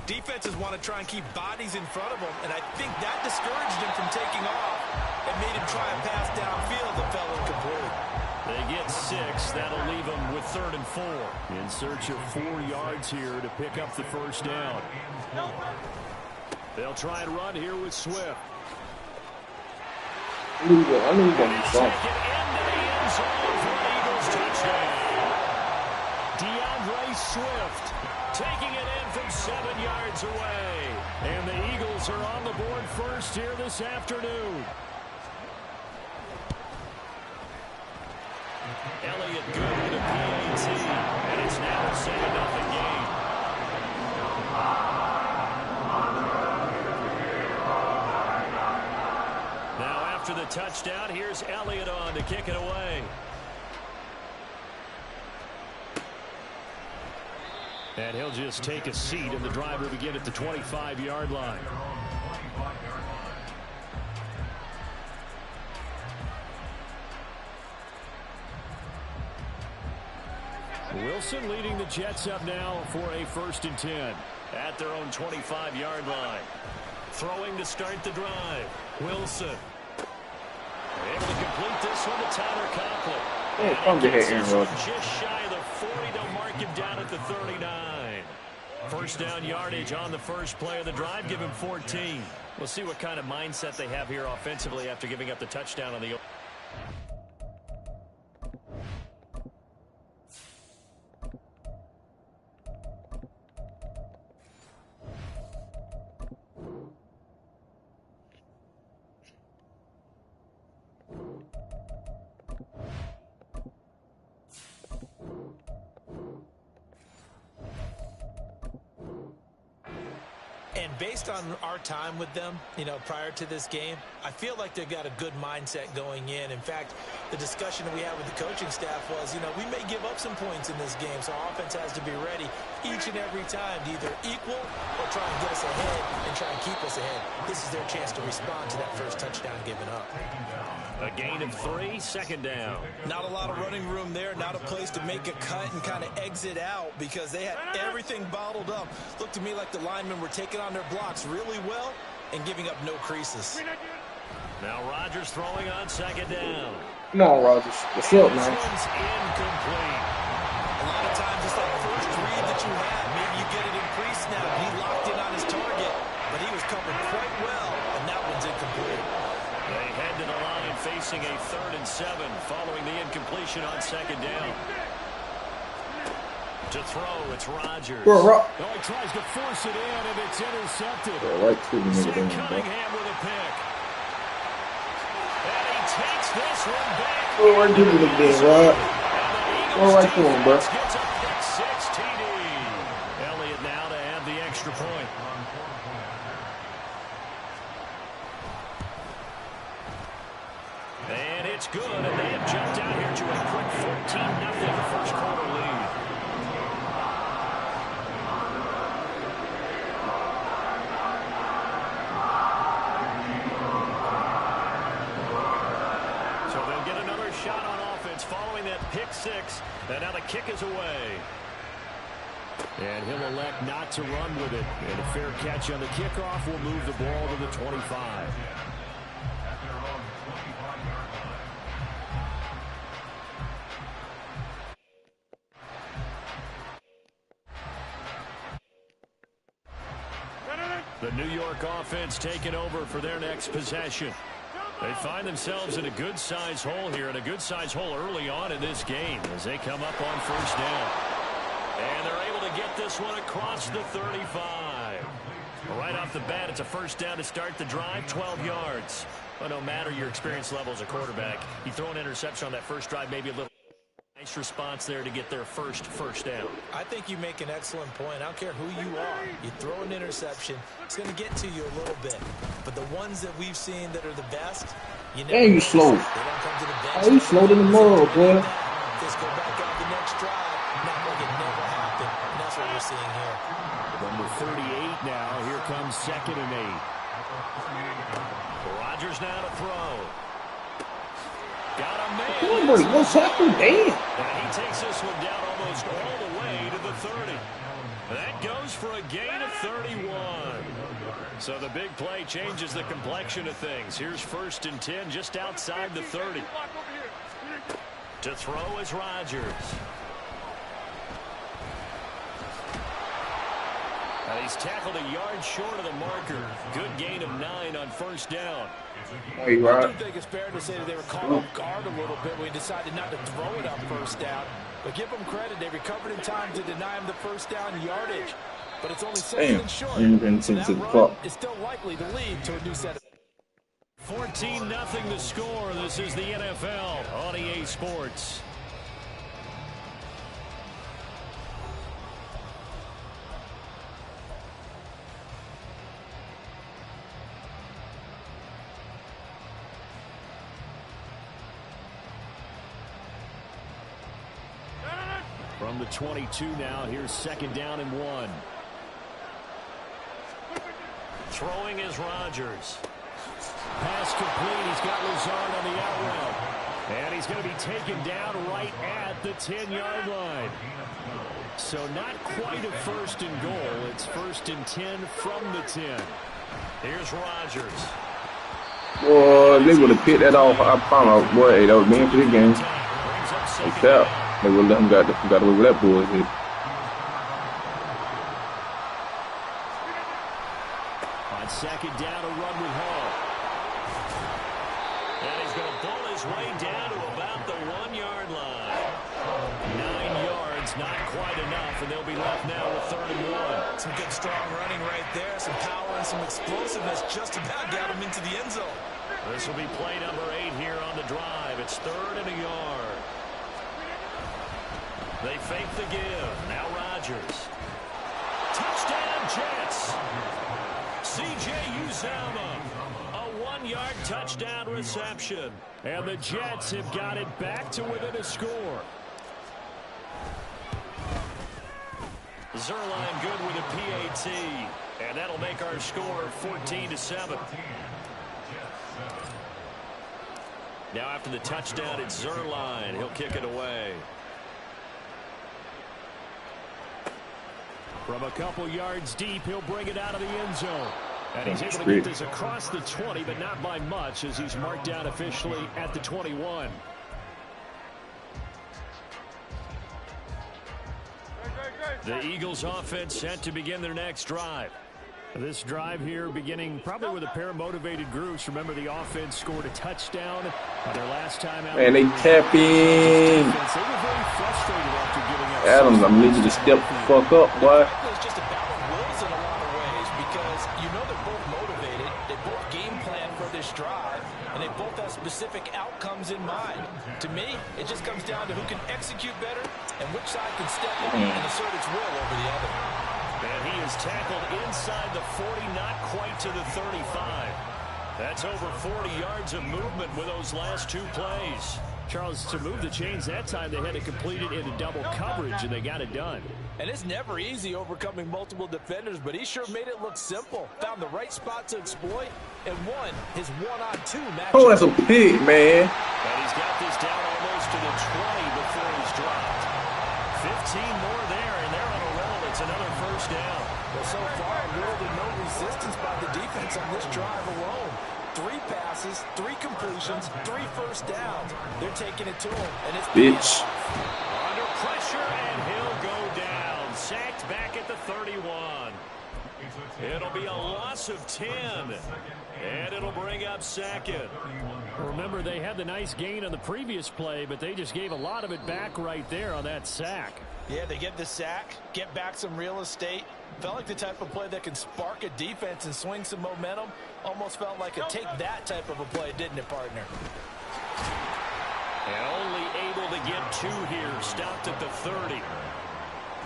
defenses want to try and keep bodies in front of them, and I think that discouraged him from taking off and made him try a pass downfield that fell incomplete. They get 6. That'll leave them with 3rd and 4. In search of 4 yards here to pick up the first down. They'll try and run here with Swift. I knew he was going to be soft. Take it into the end zone for an Eagles touchdown. Swift taking it in from 7 yards away. And the Eagles are on the board first here this afternoon. Elliott good with a PAT. And it's now a 7-0 game. Now after the touchdown, here's Elliott on to kick it away. And he'll just take a seat, and the drive will begin at the 25-yard line. Wilson leading the Jets up now for a 1st and 10 at their own 25-yard line. Throwing to start the drive. Wilson able to complete this one to Tyler Conklin. Hey, come to hit Aaron Rodgers. Just shy of the 40. They'll mark him down at the 39. First down yardage on the first play of the drive. Give him 14. We'll see what kind of mindset they have here offensively after giving up the touchdown on the. And based on our time with them, prior to this game, I feel like they've got a good mindset going in. In fact, the discussion that we had with the coaching staff was, we may give up some points in this game, so our offense has to be ready each and every time to either equal or try and get us ahead and try and keep us ahead. This is their chance to respond to that first touchdown given up. A gain of 3, 2nd down. Not a lot of running room there, not a place to make a cut and kind of exit out because they had everything bottled up. Looked to me like the linemen were taking on their blocks really well and giving up no creases. Now Rodgers throwing on 2nd down. Come on, Rodgers. What's up, man? This one's incomplete. A lot of times it's that first read that you had. Maybe you get it in pre-snap. He locked in on his target, but he was covered quite well, and that one's incomplete. They head to the line facing a 3rd and 7 following the incompletion on 2nd down. To throw, it's Rodgers. Bro, he tries to force it in, and it's intercepted. right to the nigga down, bro. Cunningham with a pick. And he takes this one back. Go right to the game, Rod. Go right to him, bro. Gets a pick 6 TD. Elliott now to add the extra point. And It's good, and they have jumped out here to a quick 14-0 first quarter lead. So they'll get another shot on offense following that pick six, and now the kick is away. And he'll elect not to run with it. And a fair catch on the kickoff will move the ball to the 25. The New York offense taking over for their next possession. They find themselves in a good-sized hole here, and a good-sized hole early on in this game as they come up on first down. And they're able to get this one across the 35. Right off the bat, it's a first down to start the drive, 12 yards. But no matter your experience level as a quarterback, you throw an interception on that first drive, maybe a little nice response there to get their first down. I think you make an excellent point. I don't care who you are. You throw an interception, it's going to get to you a little bit. But the ones that we've seen that are the best, you never you slow. They don't come to the bench. Oh, you slowed in the mud, boy. Just go back out the next drive. Not like it never happened. And that's what we're seeing here. Number 38 now. Here comes 2nd and 8. Rodgers now to throw. Got a man. What's happening? Damn. And he takes this one down almost all the way to the 30. That goes for a gain of 31. So the big play changes the complexion of things. Here's 1st and 10 just outside the 30. To throw is Rodgers. And he's tackled a yard short of the marker. Good gain of 9 on first down. Hey, right. I do think it's fair to say that they were caught off guard a little bit when he decided not to throw it on first down. But give them credit. They recovered in time to deny him the first down yardage. But it's only 2nd and short. So that run is still likely to lead to a new set of 14-0 the score. This is the NFL on EA Sports. From the 22 now, here's 2nd down and 1. Throwing is Rodgers. Pass complete. He's got Lazard on the out route. And he's going to be taken down right at the 10-yard line. So not quite a 1st and goal. It's 1st and 10 from the 10. Here's Rodgers. Boy, they would have picked that off. I found out, boy, hey, that was man for the game. Except they would have let him got away with that bullshit. On 2nd down, a run with Hall. And he's going to pull his way down to about the 1-yard line. 9 yards, not quite enough, and they'll be left now with 3rd and 1. some good strong running right there. Some power and some explosiveness just about got him into the end zone. This will be play number 8 here on the drive. It's 3rd and a yard. They fake the give. Now Rodgers. Touchdown Jets. C.J. Uzomah. A 1-yard touchdown reception. And the Jets have got it back to within a score. Zerline good with a PAT. And that'll make our score 14-7. Now after the touchdown, it's Zerline. He'll kick it away. From a couple yards deep, he'll bring it out of the end zone. And he's able to get this across the 20, but not by much, as he's marked down officially at the 21. The Eagles offense set to begin their next drive. This drive here beginning probably with a pair of motivated groups. Remember, the offense scored a touchdown on their last time out. And they tap in. Adams, I'm need you to step the fuck up, boy. It's just a battle of wills in a lot of ways because you know they're both motivated. They both game plan for this drive, and they both have specific outcomes in mind. To me, it just comes down to who can execute better and which side can step in and assert its will over the other. And he is tackled inside the 40, not quite to the 35. That's over 40 yards of movement with those last two plays. Charles, to move the chains that time, they had to complete it into double coverage, and they got it done. And it's never easy overcoming multiple defenders, but he sure made it look simple. Found the right spot to exploit and won his one-on-two match. Oh, that's a pick, man. And he's got this down almost to the 20 before he's dropped. 15 more there, and they're on a roll. It's another first down. Well, so far, little to no resistance by the defense on this drive alone. 3 passes, 3 completions, 3 first downs. They're taking it to him, and it's Bitch. Under pressure, and he'll go down. Sacked back at the 31. It'll be a loss of 10, and it'll bring up second. Remember, they had the nice gain on the previous play, but they just gave a lot of it back right there on that sack. Yeah, they get the sack, get back some real estate. Felt like the type of play that can spark a defense and swing some momentum. Almost felt like a take-that type of a play, didn't it, partner? And only able to get 2 here, stopped at the 30.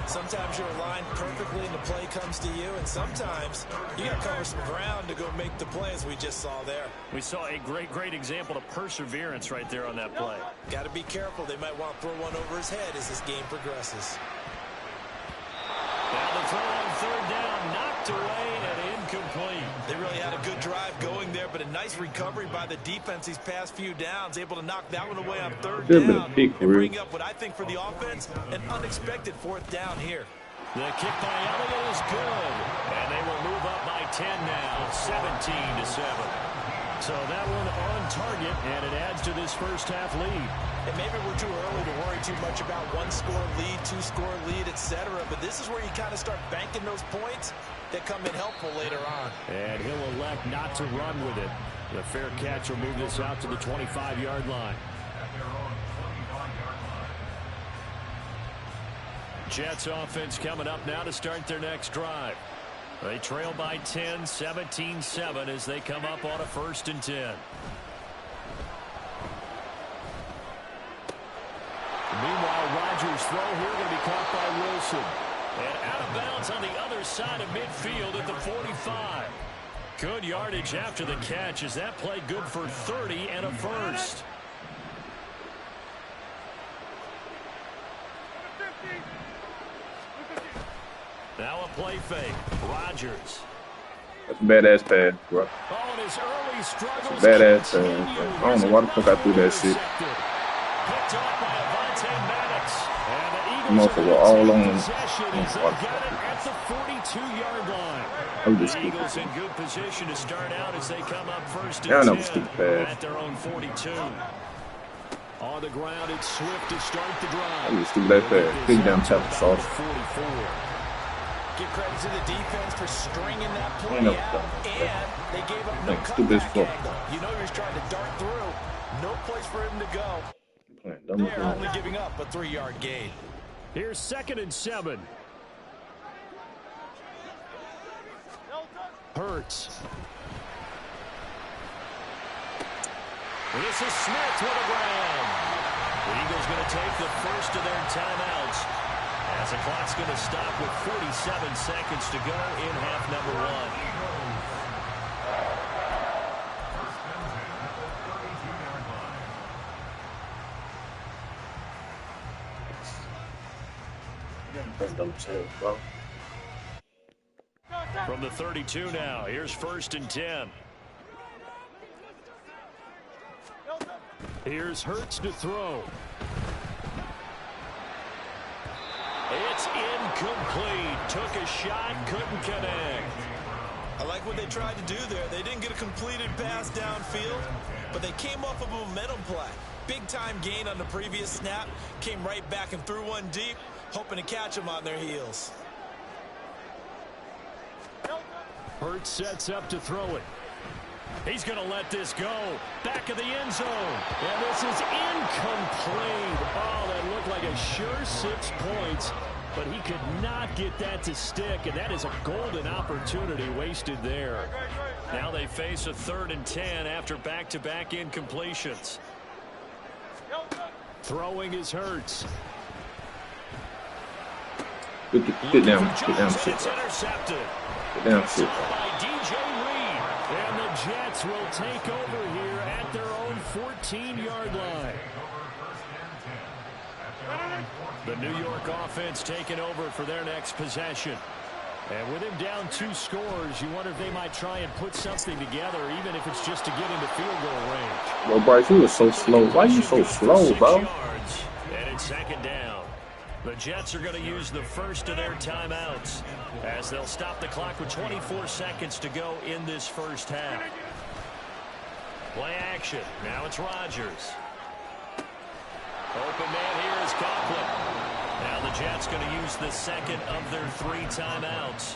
Sometimes you're aligned perfectly and the play comes to you, and sometimes you got to cover some ground to go make the play, as we just saw there. We saw a great example of perseverance right there on that play. Got to be careful. They might want to throw one over his head as this game progresses. Now the throw on 3rd down, knocked away and incomplete. They really had a good drive going there, but a nice recovery by the defense these past few downs, able to knock that one away on 3rd down and bring up what I think for the offense, an unexpected 4th down here. The kick by Elliott is good, and they will move up by 10 now, 17-7. So that one on target, and it adds to this first half lead. And maybe we're too early to worry too much about 1-score lead, 2-score lead, etc. But this is where you kind of start banking those points that come in helpful later on. And he'll elect not to run with it. The fair catch will move this out to the 25-yard line. Jets offense coming up now to start their next drive. They trail by 10, 17-7 as they come up on a 1st and 10. Meanwhile, Rodgers' throw here going to be caught by Wilson. And out of bounds on the other side of midfield at the 45. Good yardage after the catch. Is that play good for 30 and a first? Now a play fake. Rodgers. That's a badass pass, bro. Oh, and his early struggles Badass pass, bro. I don't know why the fuck I threw that shit. Picked off by Avonte Maddox. And the Eagles Motherfucker all on possession as they got it at the 42-yard line. I'm just The stupid. Eagles in good position to start out as they come up 1st Yeah, I and know, 10 stupid pass. at their own 42. On the ground, it's Swift to start the drive. I'm just stupid that pass. Big damn tackle sauce. 44. Give credit to the defense for stringing that play I know. out, and they gave up no Like, stupid as cutback fuck. angle. You know he was trying to dart through. No place for him to go. Playing dumb as They're hell. only giving up a 3-yard gain. Here's 2nd and 7. Hurts. This is Smith with a grab. The Eagles going to take the first of their timeouts as the clock's going to stop with 47 seconds to go in half number 1. Dumb as hell, bro. From the 32 now, here's 1st and 10. Here's Hurts to throw. It's incomplete. Took a shot, couldn't connect. I like what they tried to do there. They didn't get a completed pass downfield, but they came off of a momentum play. Big-time gain on the previous snap. Came right back and threw one deep, hoping to catch them on their heels. Hurts sets up to throw it. He's going to let this go. Back of the end zone. And this is incomplete. Oh, that looked like a sure 6 points, but he could not get that to stick, and that is a golden opportunity wasted there. Now they face a 3rd and 10 after back-to-back incompletions. Throwing is Hurts. Get down, shit, It's bro. intercepted. Get down, shit, bro. By DJ Reed. And the Jets will take over here at their own 14-yard line. The New York offense taking over for their next possession. And with him down 2 scores, you wonder if they might try and put something together, even if it's just to get into field goal range. Well, Bryce, you was so slow. Why you so slow, bro? And it's second down. The Jets are going to use the first of their timeouts as they'll stop the clock with 24 seconds to go in this first half. Play action. Now it's Rodgers. Open man here is Coughlin. Now the Jets going to use the second of their 3 timeouts.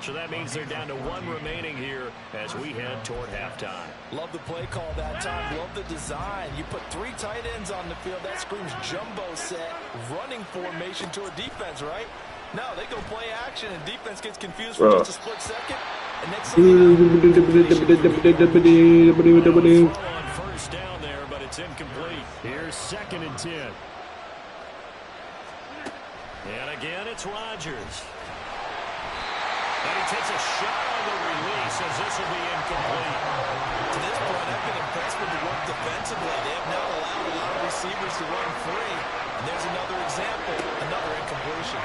So that means they're down to 1 remaining here as we head toward halftime. Love the play call that time. Love the design. You put 3 tight ends on the field. That screams jumbo set, running formation toward defense, right? No, they go play action, and defense gets confused for just a split second. And next thing you know, on first down there, but it's incomplete. Here's 2nd and 10. And again, it's Rodgers. And he takes a shot on the release as this will be incomplete. To this point, I've been impressed with the work defensively. They have not allowed a lot of receivers to run free. And there's another example, another incompletion.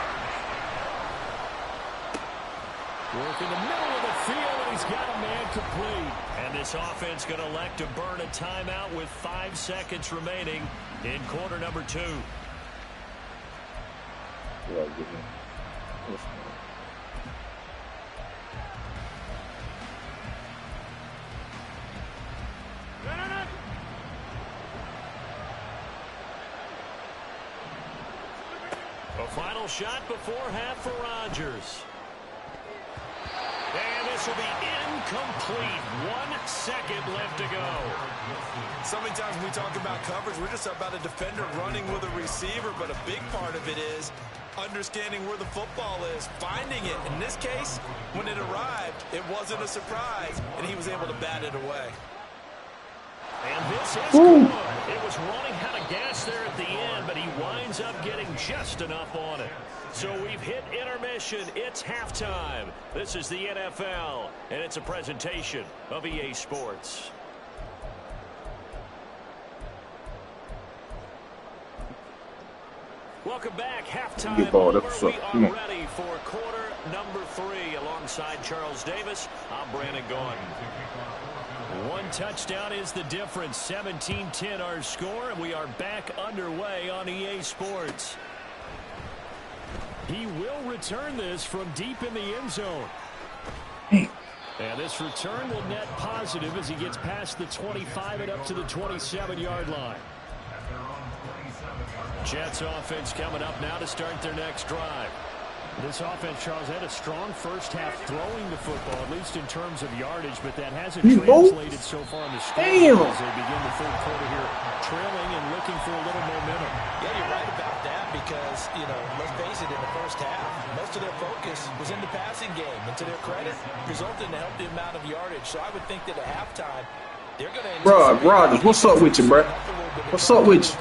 Work in the middle of the field, and he's got a man complete. And this offense going to elect to burn a timeout with 5 seconds remaining in quarter number 2. A final shot before half for Rodgers. And this will be incomplete. 1 second left to go. So many times when we talk about coverage, we're just about a defender running with a receiver, but a big part of it is understanding where the football is, finding it. In this case, when it arrived, it wasn't a surprise, and he was able to bat it away. And this is good. It was running out of gas there at the end, but he winds up getting just enough on it. So we've hit intermission. It's halftime. This is the NFL, and it's a presentation of EA Sports. Welcome back. Halftime over. We are ready for quarter number 3. Alongside Charles Davis, I'm Brandon Gaudin. 1 touchdown is the difference. 17-10 our score, and we are back underway on EA Sports. He will return this from deep in the end zone. And this return will net positive as he gets past the 25 and up to the 27-yard line. Jets offense coming up now to start their next drive. This offense, Charles, had a strong first half throwing the football, at least in terms of yardage, but that hasn't translated so far in the score as they begin the third quarter here, trailing and looking for a little momentum. Yeah, you're right about that because, you know, let's face it, in the first half, most of their focus was in the passing game, and to their credit, resulted in a healthy amount of yardage. So I would think that at halftime, they're going to... Bro, Rodgers, what's up with you, bro? What's up with you?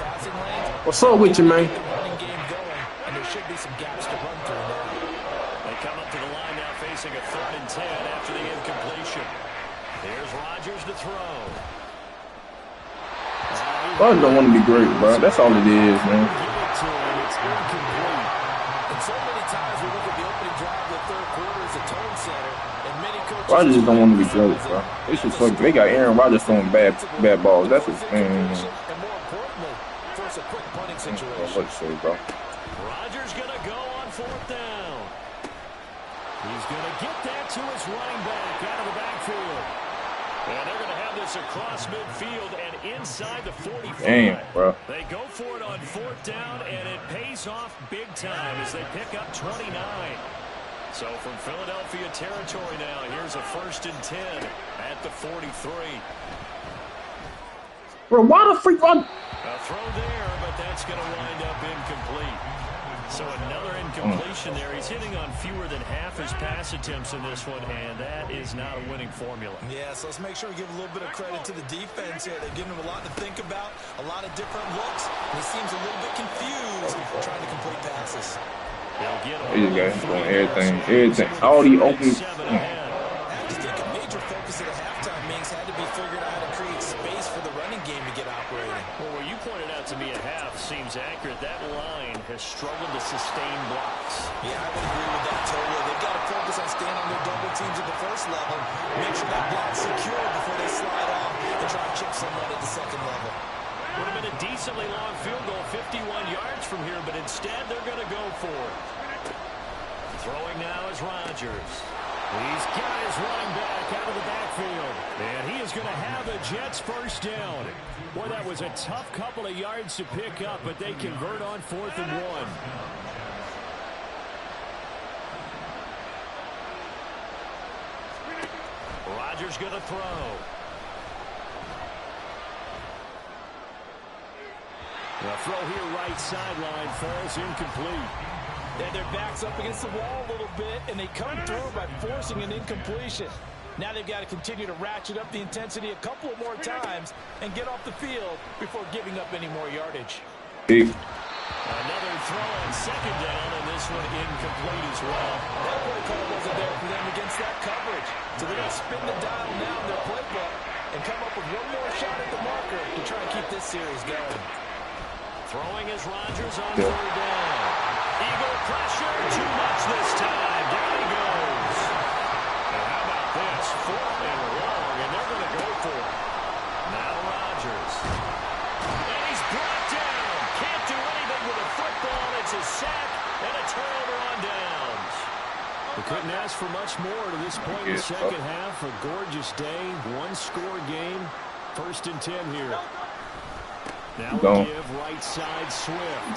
What's up with you, man? Running game going, and there should be some gaps to run through now. They come up to the line now facing a 3rd and 10 after the incompletion. Here's Rodgers to throw. Rodgers don't want to be great, bro. That's all it is, man. It's incomplete. And so many times we look at the opening drive of the third quarter as a tone setter, and many coaches... Rodgers just don't want to be great, bro. They got Aaron Rodgers throwing bad balls. That's what... And more importantly, force a quick punting situation. Let's see, bro. Rodgers going to go on 4th down. He's going to get that to his running back out of the backfield. And they're going to have this across midfield and inside the 45. Damn, bro. They go for it on 4th down, and it pays off big time as they pick up 29. So from Philadelphia territory now, here's a 1st and 10 at the 43. Bro, why the freak run? A throw there, but that's going to wind up incomplete. So another incompletion there. He's hitting on fewer than half his pass attempts in this one, and that is not a winning formula. Yeah, so let's make sure we give a little bit of credit to the defense here. They're giving him a lot to think about, a lot of different looks, and he seems a little bit confused trying to complete passes. These guys doing everything. All the open... I just think a major major focus of the halftime meetings had to be figuring out how to create space for the running game to get operating. Well, what you pointed out to me at half seems accurate. That line has struggled to sustain blocks. Yeah, I would agree with that totally. They've got to focus on staying on their double teams at the first level, make sure that block's secure before they slide off and try to chip someone at the second level. Would have been a decently long field goal, 51 yards from here, but instead they're going to go for it. Throwing now is Rodgers. He's got his running back out of the backfield. And he is going to have the Jets first down. Boy, that was a tough couple of yards to pick up, but they convert on 4th and 1. Rodgers going to throw. The throw here right sideline falls incomplete. And their back's up against the wall a little bit, and they come through by forcing an incompletion. Now they've got to continue to ratchet up the intensity a couple of more times and get off the field before giving up any more yardage. Another throw on second down, and this one incomplete as well. That play call wasn't there for them against that coverage. So they're going to spin the dial now in their playbook and come up with one more shot at the marker to try and keep this series going. Throwing is Rodgers on 3rd down. Eagle pressure, too much this time. Down he goes. And how about this? 4th and long, and they're going to go for it. Now Rodgers. And he's brought down. Can't do anything with a football. It's a sack and a turnover on downs. We couldn't ask for much more to this point in the second half. A gorgeous day, one-score game. 1st and 10 here. Now we give right side Swift.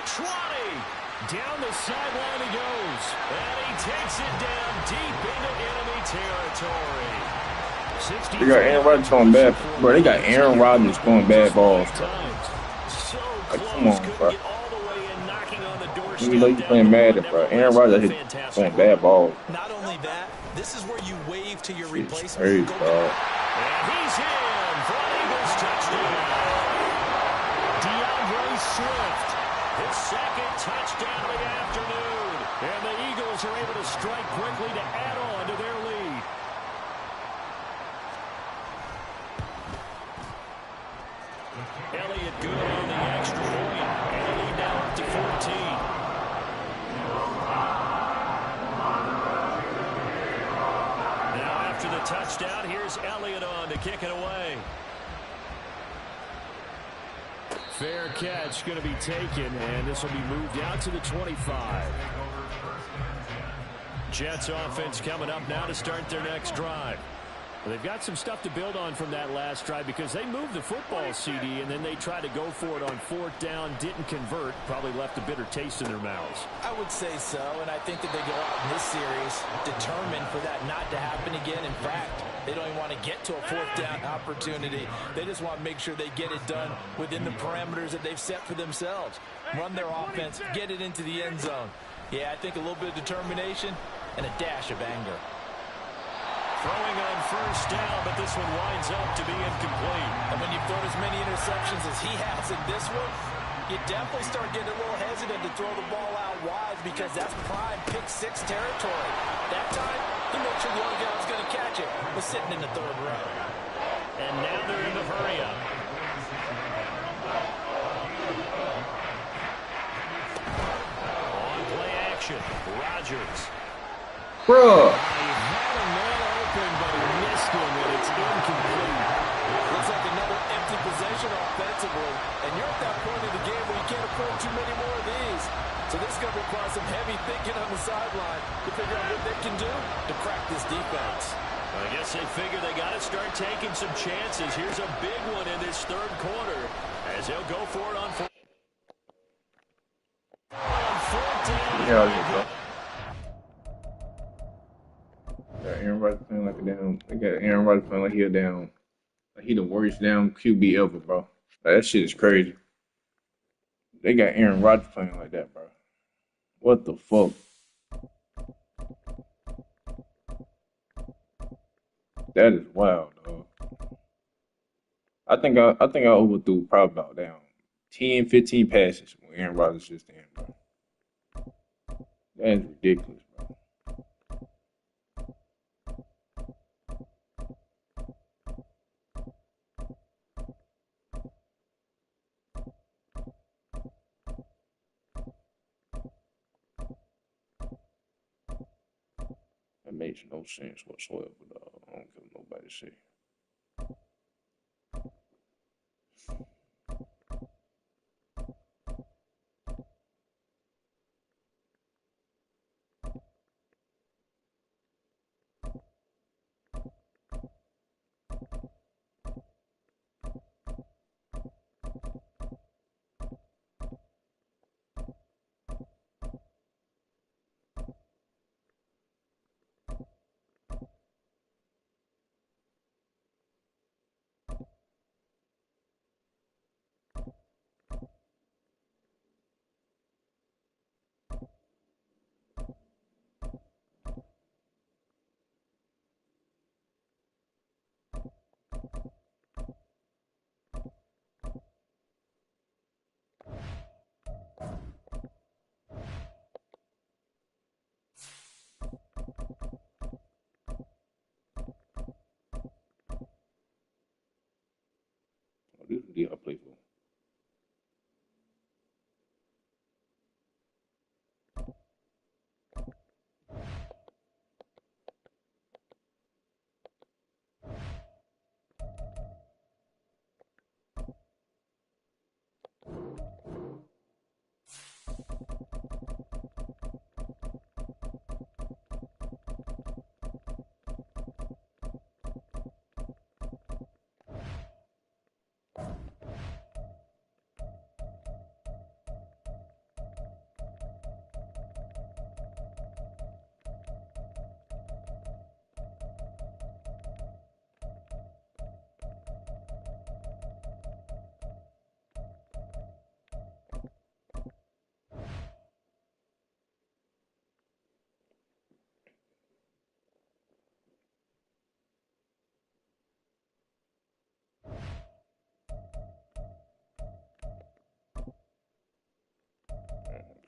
Trotty! Down the sideline he goes. And he takes it down deep into enemy territory. They got Aaron Rodgers going bad. Bro, they got Aaron Rodgers going bad balls, bro. Like, come on, bro. You know you playing Madden, bro. Aaron Rodgers hit going bad balls. Not only that, this is where you wave to your replacement. Crazy, bro. And he's in for an Eagles touchdown. DeAndre Swift, his second touchdown of the afternoon. And the Eagles are able to strike quickly to add on to their lead. Elliott good on the extra point. And the lead now up to 14. Now after the touchdown, here's Elliott on to kick it away. Fair catch going to be taken, and this will be moved out to the 25. Jets offense coming up now to start their next drive. Well, they've got some stuff to build on from that last drive because they moved the football, CD, and then they tried to go for it on 4th down, didn't convert, probably left a bitter taste in their mouths. I would say so, and I think that they go out in this series determined for that not to happen again. In fact, they don't even want to get to a 4th down opportunity. They just want to make sure they get it done within the parameters that they've set for themselves. Run their offense, get it into the end zone. Yeah, I think a little bit of determination and a dash of anger. Throwing on 1st down, but this one winds up to be incomplete. And when you've thrown as many interceptions as he has in this one, you definitely start getting a little hesitant to throw the ball out wide because that's prime pick-6 territory. That time, he made sure the other guy was going to catch it. Was sitting in the 3rd row. And now they're in the hurry-up. On play action, Rodgers. Bruh. But he missed him, and it's incomplete. Looks like another empty possession offensively. And you're at that point of the game where you can't afford too many more of these. So this is going to require some heavy thinking on the sideline to figure out what they can do to crack this defense. I guess they figure they got to start taking some chances. Here's a big one in this 3rd quarter as they'll go for it on 4th down. Yeah, Aaron Rodgers playing like a damn. They got Aaron Rodgers playing like he a damn. Like he the worst damn QB ever, bro. Like, that shit is crazy. They got Aaron Rodgers playing like that, bro. What the fuck? That is wild, dog. I think I overthrew probably about down 10, 15 passes when Aaron Rodgers just in, bro. That is ridiculous, bro. makes no sense whatsoever, dog. I don't care what nobody say. Oh, this is the deal I play for.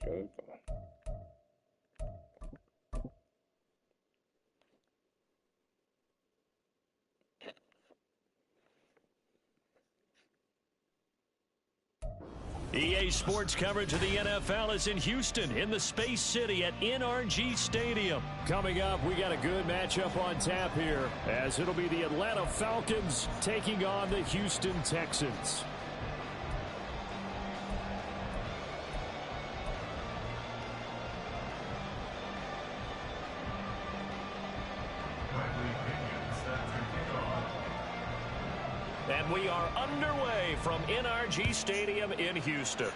Okay, EA Sports coverage of the NFL is in Houston, in the Space City at NRG Stadium. Coming up, we got a good matchup on tap here, as it'll be the Atlanta Falcons taking on the Houston Texans. And we are underway from NRG Stadium in Houston.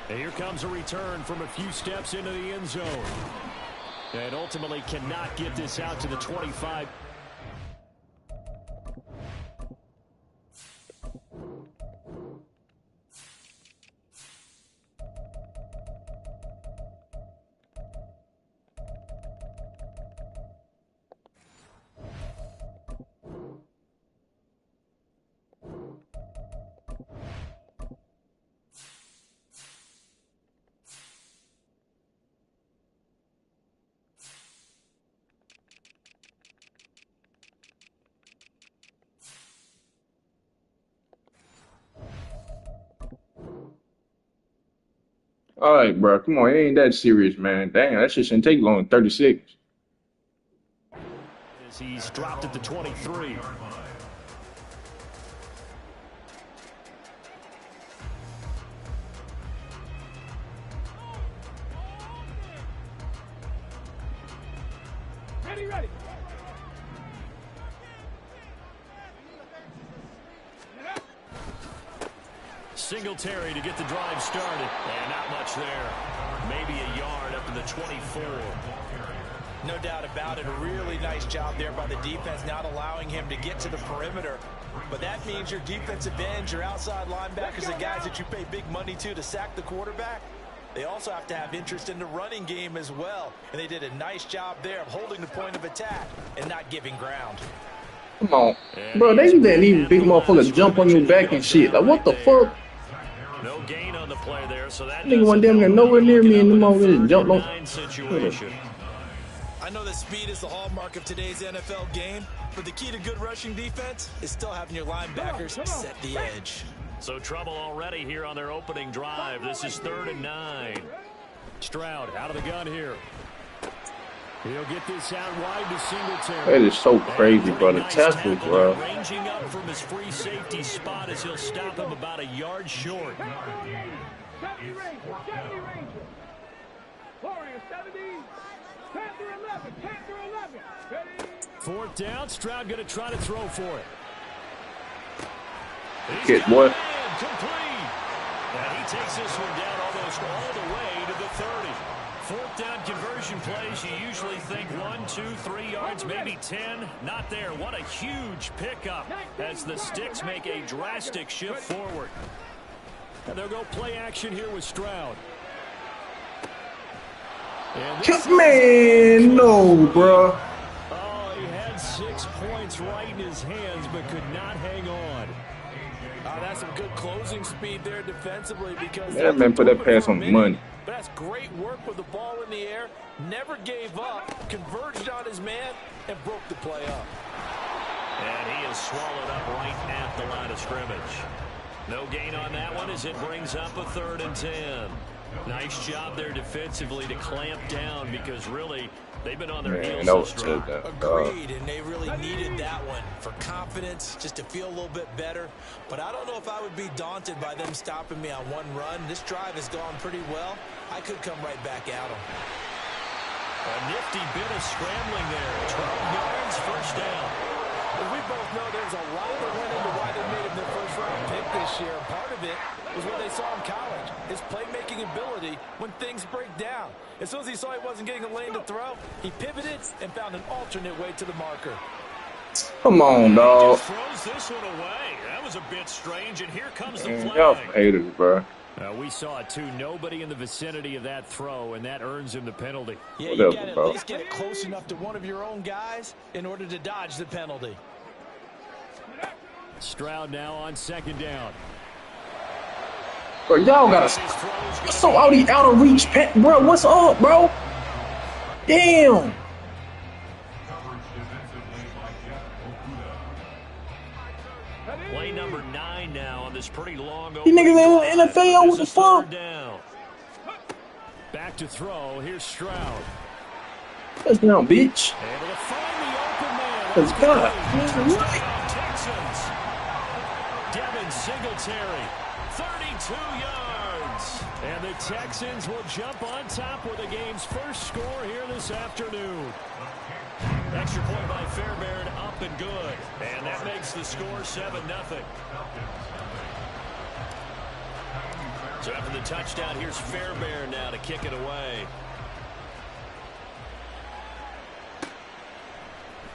And here comes a return from a few steps into the end zone. And ultimately cannot get this out to the 25. all right, bro. Come on, it ain't that serious, man. Dang, that shit shouldn't take long. 30 seconds. As he's dropped at the 23. Ready. Singletary to get the drive started. And not much there. Maybe a yard up to the 24. No doubt about it. A really nice job there by the defense, not allowing him to get to the perimeter. But that means your defensive ends, your outside linebackers, the guys that you pay big money to sack the quarterback, they also have to have interest in the running game as well. And they did a nice job there of holding the point of attack and not giving ground. Come on. Bro, they didn't even big motherfucker jump on your back and shit. Like, what the fuck? No gain on the play there, so that Nigga went damn near nowhere near me and them over there jumped on. Situation. I know that speed is the hallmark of today's NFL game, but the key to good rushing defense is still having your linebackers set the edge. So trouble already here on their opening drive. This is 3rd and 9. Stroud out of the gun here. He'll get this out wide to Singletary. That is so crazy, bro. The tackle, bro. Ranging up from his free safety spot as he'll stop him about a yard short. 70 Ranger. Warrior 70. Panther 11. Panther 11. Ready? Fourth down. Stroud going to try to throw for it. Get boy. Complete. And he takes this one down almost all the way to the 30. Fourth down conversion plays, you usually think 1, 2, 3 yards, maybe 10. Not there. What a huge pickup as the Sticks make a drastic shift forward. And they'll go play action here with Stroud. Man, no, bro. Oh, he had 6 points right in his hands, but could not hang on. That's some good closing speed there defensively because That man put that pass on the money. But that's great work with the ball in the air. Never gave up, converged on his man, and broke the play up. And he is swallowed up right at the line of scrimmage. No gain on that one as it brings up a 3rd and 10. Nice job there defensively to clamp down because really they've been on their heels so strong. Agreed, and they really needed that one for confidence, just to feel a little bit better. But I don't know if I would be daunted by them stopping me on one run. This drive has gone pretty well. I could come right back at them. A nifty bit of scrambling there. 12 yards, first down. Well, we both know there's a lot that went into why they made him their first-round pick this year. Part of it was what they saw in college, his playmaking ability when things break down. As soon as he saw he wasn't getting a lane to throw, he pivoted and found an alternate way to the marker. Come on, dog. He just throws this one away. That was a bit strange, and here comes the flag. Y'all haters, bro. We saw it too. Nobody in the vicinity of that throw, and that earns him the penalty. Yeah, you got to at least get it close enough to one of your own guys in order to dodge the penalty. Stroud now on 2nd down. Bro, y'all gotta so out of reach, bro. What's up, bro? Damn. Play number 9 now on this pretty long. You niggas in the NFL, what the fuck? Back to throw. Here's Stroud. Touchdown, bitch. Able to find the open man. Let's go. Texans. Devin Singletary, 32 yards. And the Texans will jump on top with the game's first score here this afternoon. Extra point by Fairbairn, up and good. And that makes the score 7-0. So after the touchdown, here's Fairbairn now to kick it away.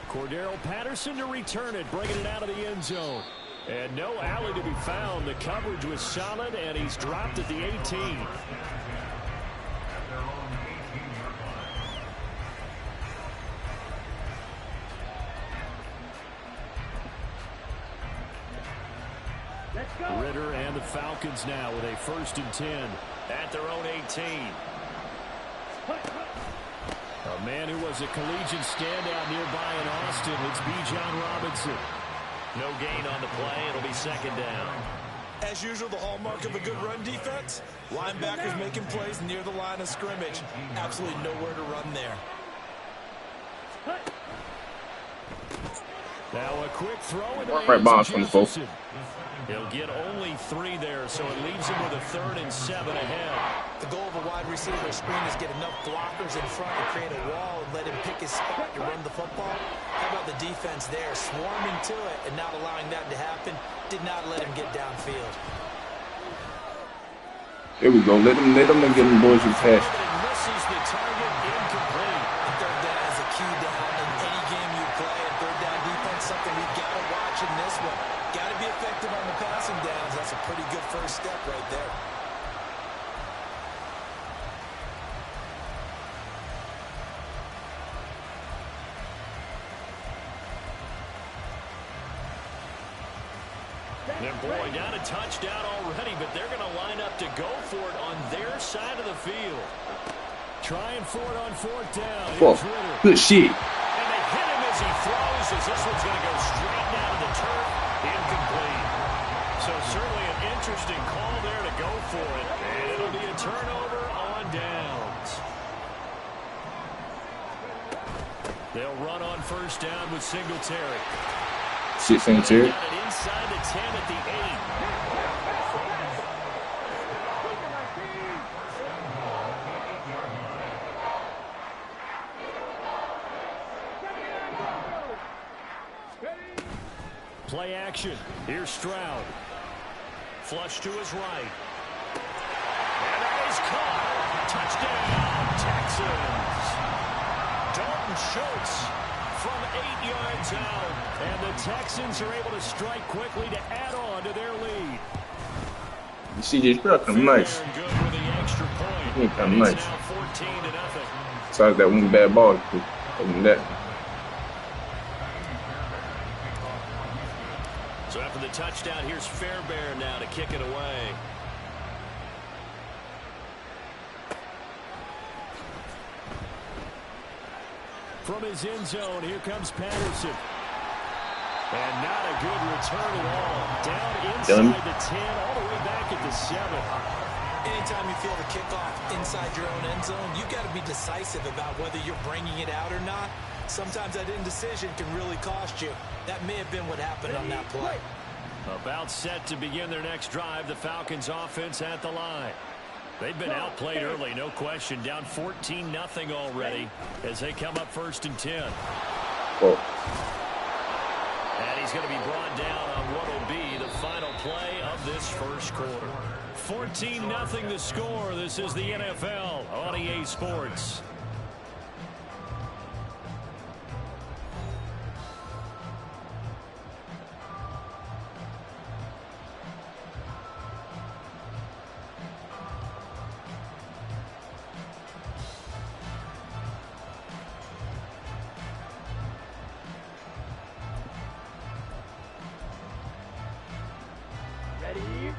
Cordero Patterson to return it, bringing it out of the end zone. And no alley to be found. The coverage was solid, and he's dropped at the 18. Ritter and the Falcons now with a 1st and 10 at their own 18. A man who was a collegiate standout nearby in Austin. It's Bijan Robinson. No gain on the play. It'll be 2nd down. As usual, the hallmark of a good run defense, linebackers making plays near the line of scrimmage. Absolutely nowhere to run there. Now a quick throw. Right behind 24. He'll get only 3 there, so it leaves him with a 3rd and 7 ahead. The goal of a wide receiver screen is get enough blockers in front to create a wall and let him pick his spot to run the football. How about the defense there, swarming to it and not allowing that to happen? Did not let him get downfield. Here we go. Let them get them boys who pass. Misses the target, incomplete. And 3rd down is a key down in any game you play. And 3rd down defense, something we've got to watch in this one. Got to be effective on the passing downs. That's a pretty good first step right there. And boy, got a touchdown already, but they're going to line up to go for it on their side of the field. Trying for it on 4th down. Whoa, good shit. And they hit him as he throws, as this one's going to go straight down to the turf. Incomplete. So certainly an interesting call there to go for it. And it'll be a turnover on down. They'll run on first down with Singletary. Shit, Singletary. Got it inside the 10 at the 8. Play action. Here's Stroud. Flush to his right. And that is caught. Touchdown, Texans. Dalton Schultz from 8 yards out. And the Texans are able to strike quickly to add on to their lead. You see this Stroud come nice. Good with the extra point. He come nice. Now 14-0. Besides that one bad ball. Other than that. So after the touchdown, here's Fairbairn now to kick it away. From his end zone, here comes Patterson. And not a good return at all. Down inside the 10, all the way back at the 7. Anytime you feel the kickoff inside your own end zone, you got to be decisive about whether you're bringing it out or not. Sometimes that indecision can really cost you. That may have been what happened on that play. About set to begin their next drive, the Falcons offense at the line. They've been outplayed early, no question. Down 14-0 already as they come up 1st and 10. Whoa. And he's going to be brought down on what will be the final play of this first quarter. 14-0 the score. This is the NFL on EA Sports.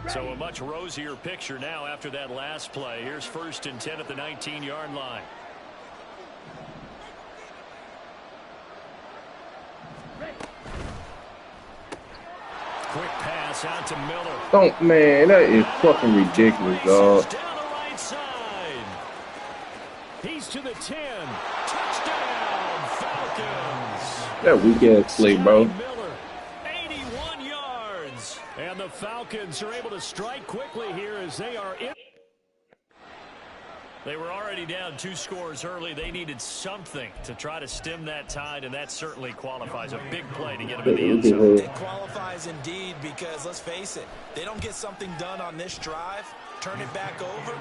So a much rosier picture now after that last play. Here's 1st and 10 at the 19-yard line. Quick pass out to Miller. Don't, man, that is fucking ridiculous, dog. Down the right side. He's to the 10. Touchdown, Falcons. That weak ass play, bro. Miller, 81 yards. And the Falcons are able to strike quickly here as they are in. They were already down 2 scores early. They needed something to try to stem that tide, and that certainly qualifies. A big play to get them in the end zone. It qualifies indeed because, let's face it, they don't get something done on this drive, turn it back over.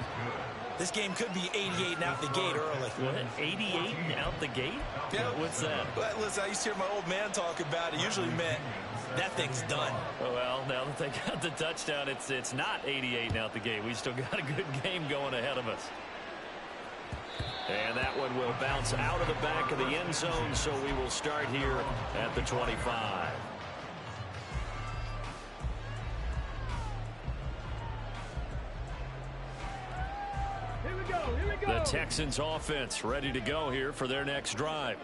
This game could be 88 and out the gate early. What, 88 and out the gate? Yeah. What's that? But listen, I used to hear my old man talk about it. Usually meant that thing's done. Well, now that they got the touchdown, it's not 88 and out the gate. We still got a good game going ahead of us. And that one will bounce out of the back of the end zone, so we will start here at the 25. Here we go. The Texans offense ready to go here for their next drive.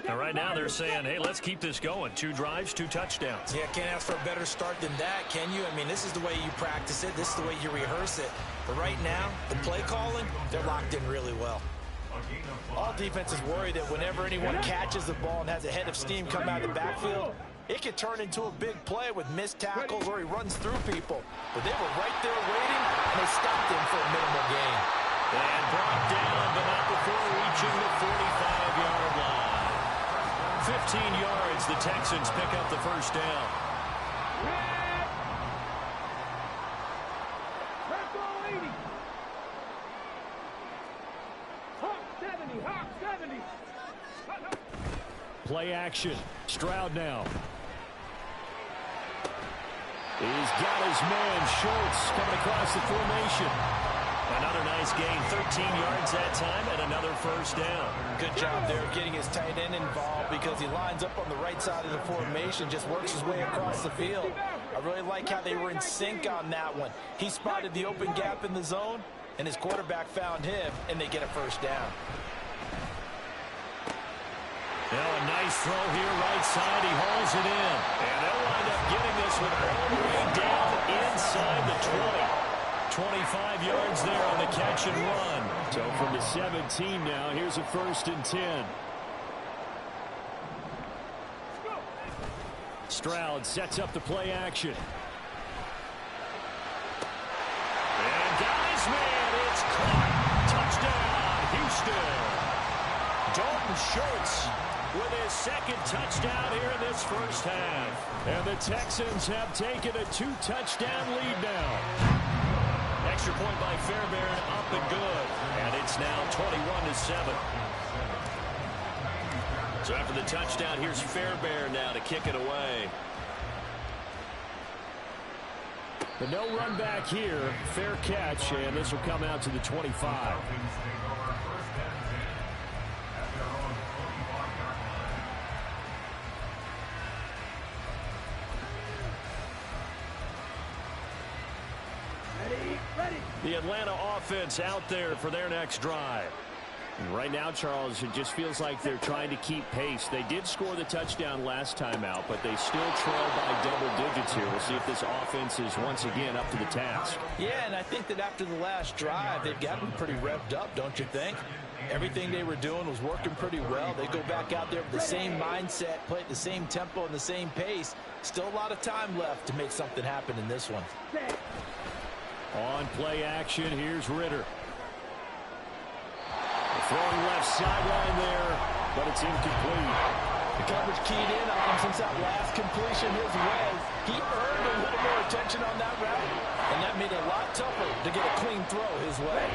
And right now they're saying, hey, let's keep this going. 2 drives, 2 touchdowns. Yeah, can't ask for a better start than that, can you? I mean, this is the way you practice it. This is the way you rehearse it. But right now, the play calling, they're locked in really well. All defenses worry that whenever anyone catches the ball and has a head of steam come out of the backfield, it could turn into a big play with missed tackles or he runs through people. But they were right there waiting, and they stopped him for a minimal gain. And brought down, but not before reaching the 45-yard line. 15 yards, the Texans pick up the first down. Play action. Stroud now. He's got his man, Schultz, coming across the formation. Another nice gain, 13 yards that time, and another first down. Good job there getting his tight end involved because he lines up on the right side of the formation, just works his way across the field. I really like how they were in sync on that one. He spotted the open gap in the zone, and his quarterback found him, and they get a first down. Now a nice throw here, right side. He hauls it in. And they'll wind up getting this one all the way down inside the 20. 25 yards there on the catch and run. So from the 17 now, here's a 1st and 10. Stroud sets up the play action. And guys, man, it's caught. Touchdown, Houston. Dalton Schultz with his second touchdown here in this first half. And the Texans have taken a 2-touchdown lead now. Extra point by Fairbairn, up and good. And it's now 21-7. So after the touchdown, here's Fairbairn now to kick it away. The no run back here, fair catch, and this will come out to the 25. The Atlanta offense out there for their next drive. And right now, Charles, it just feels like they're trying to keep pace. They did score the touchdown last time out, but they still trail by double digits here. We'll see if this offense is once again up to the task. Yeah, and I think that after the last drive, they've gotten pretty revved up, don't you think? Everything they were doing was working pretty well. They go back out there with the same mindset, play at the same tempo and the same pace. Still a lot of time left to make something happen in this one. On play action, here's Ritter. Throwing left sideline there, but it's incomplete. The coverage keyed in on him since that last completion his way. He earned a little more attention on that route, and that made it a lot tougher to get a clean throw his way.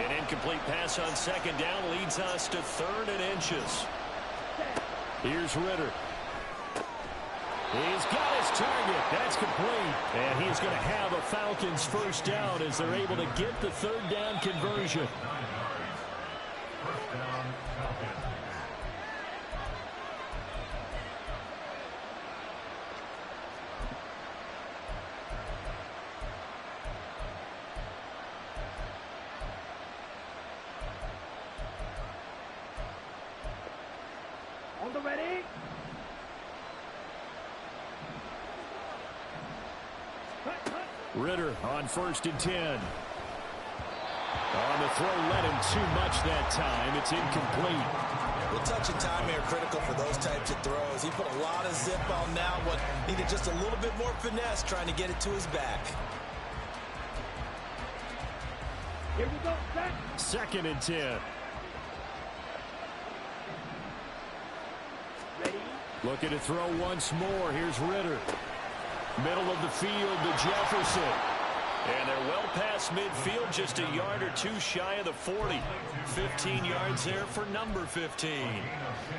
An incomplete pass on second down leads us to 3rd and inches. Here's Ritter. He's got his target. That's complete. And he's going to have a Falcons first down as they're able to get the 3rd down conversion. First down, Falcons. On the ready. Ritter on 1st and 10. On the throw, led him too much that time. It's incomplete. Well, touch and time here critical for those types of throws. He put a lot of zip on that one. Needed just a little bit more finesse trying to get it to his back. Here we go, set. 2nd and 10. Ready. Looking to throw once more. Here's Ritter. Middle of the field to Jefferson. And they're well past midfield, just a yard or two shy of the 40. 15 yards there for number 15.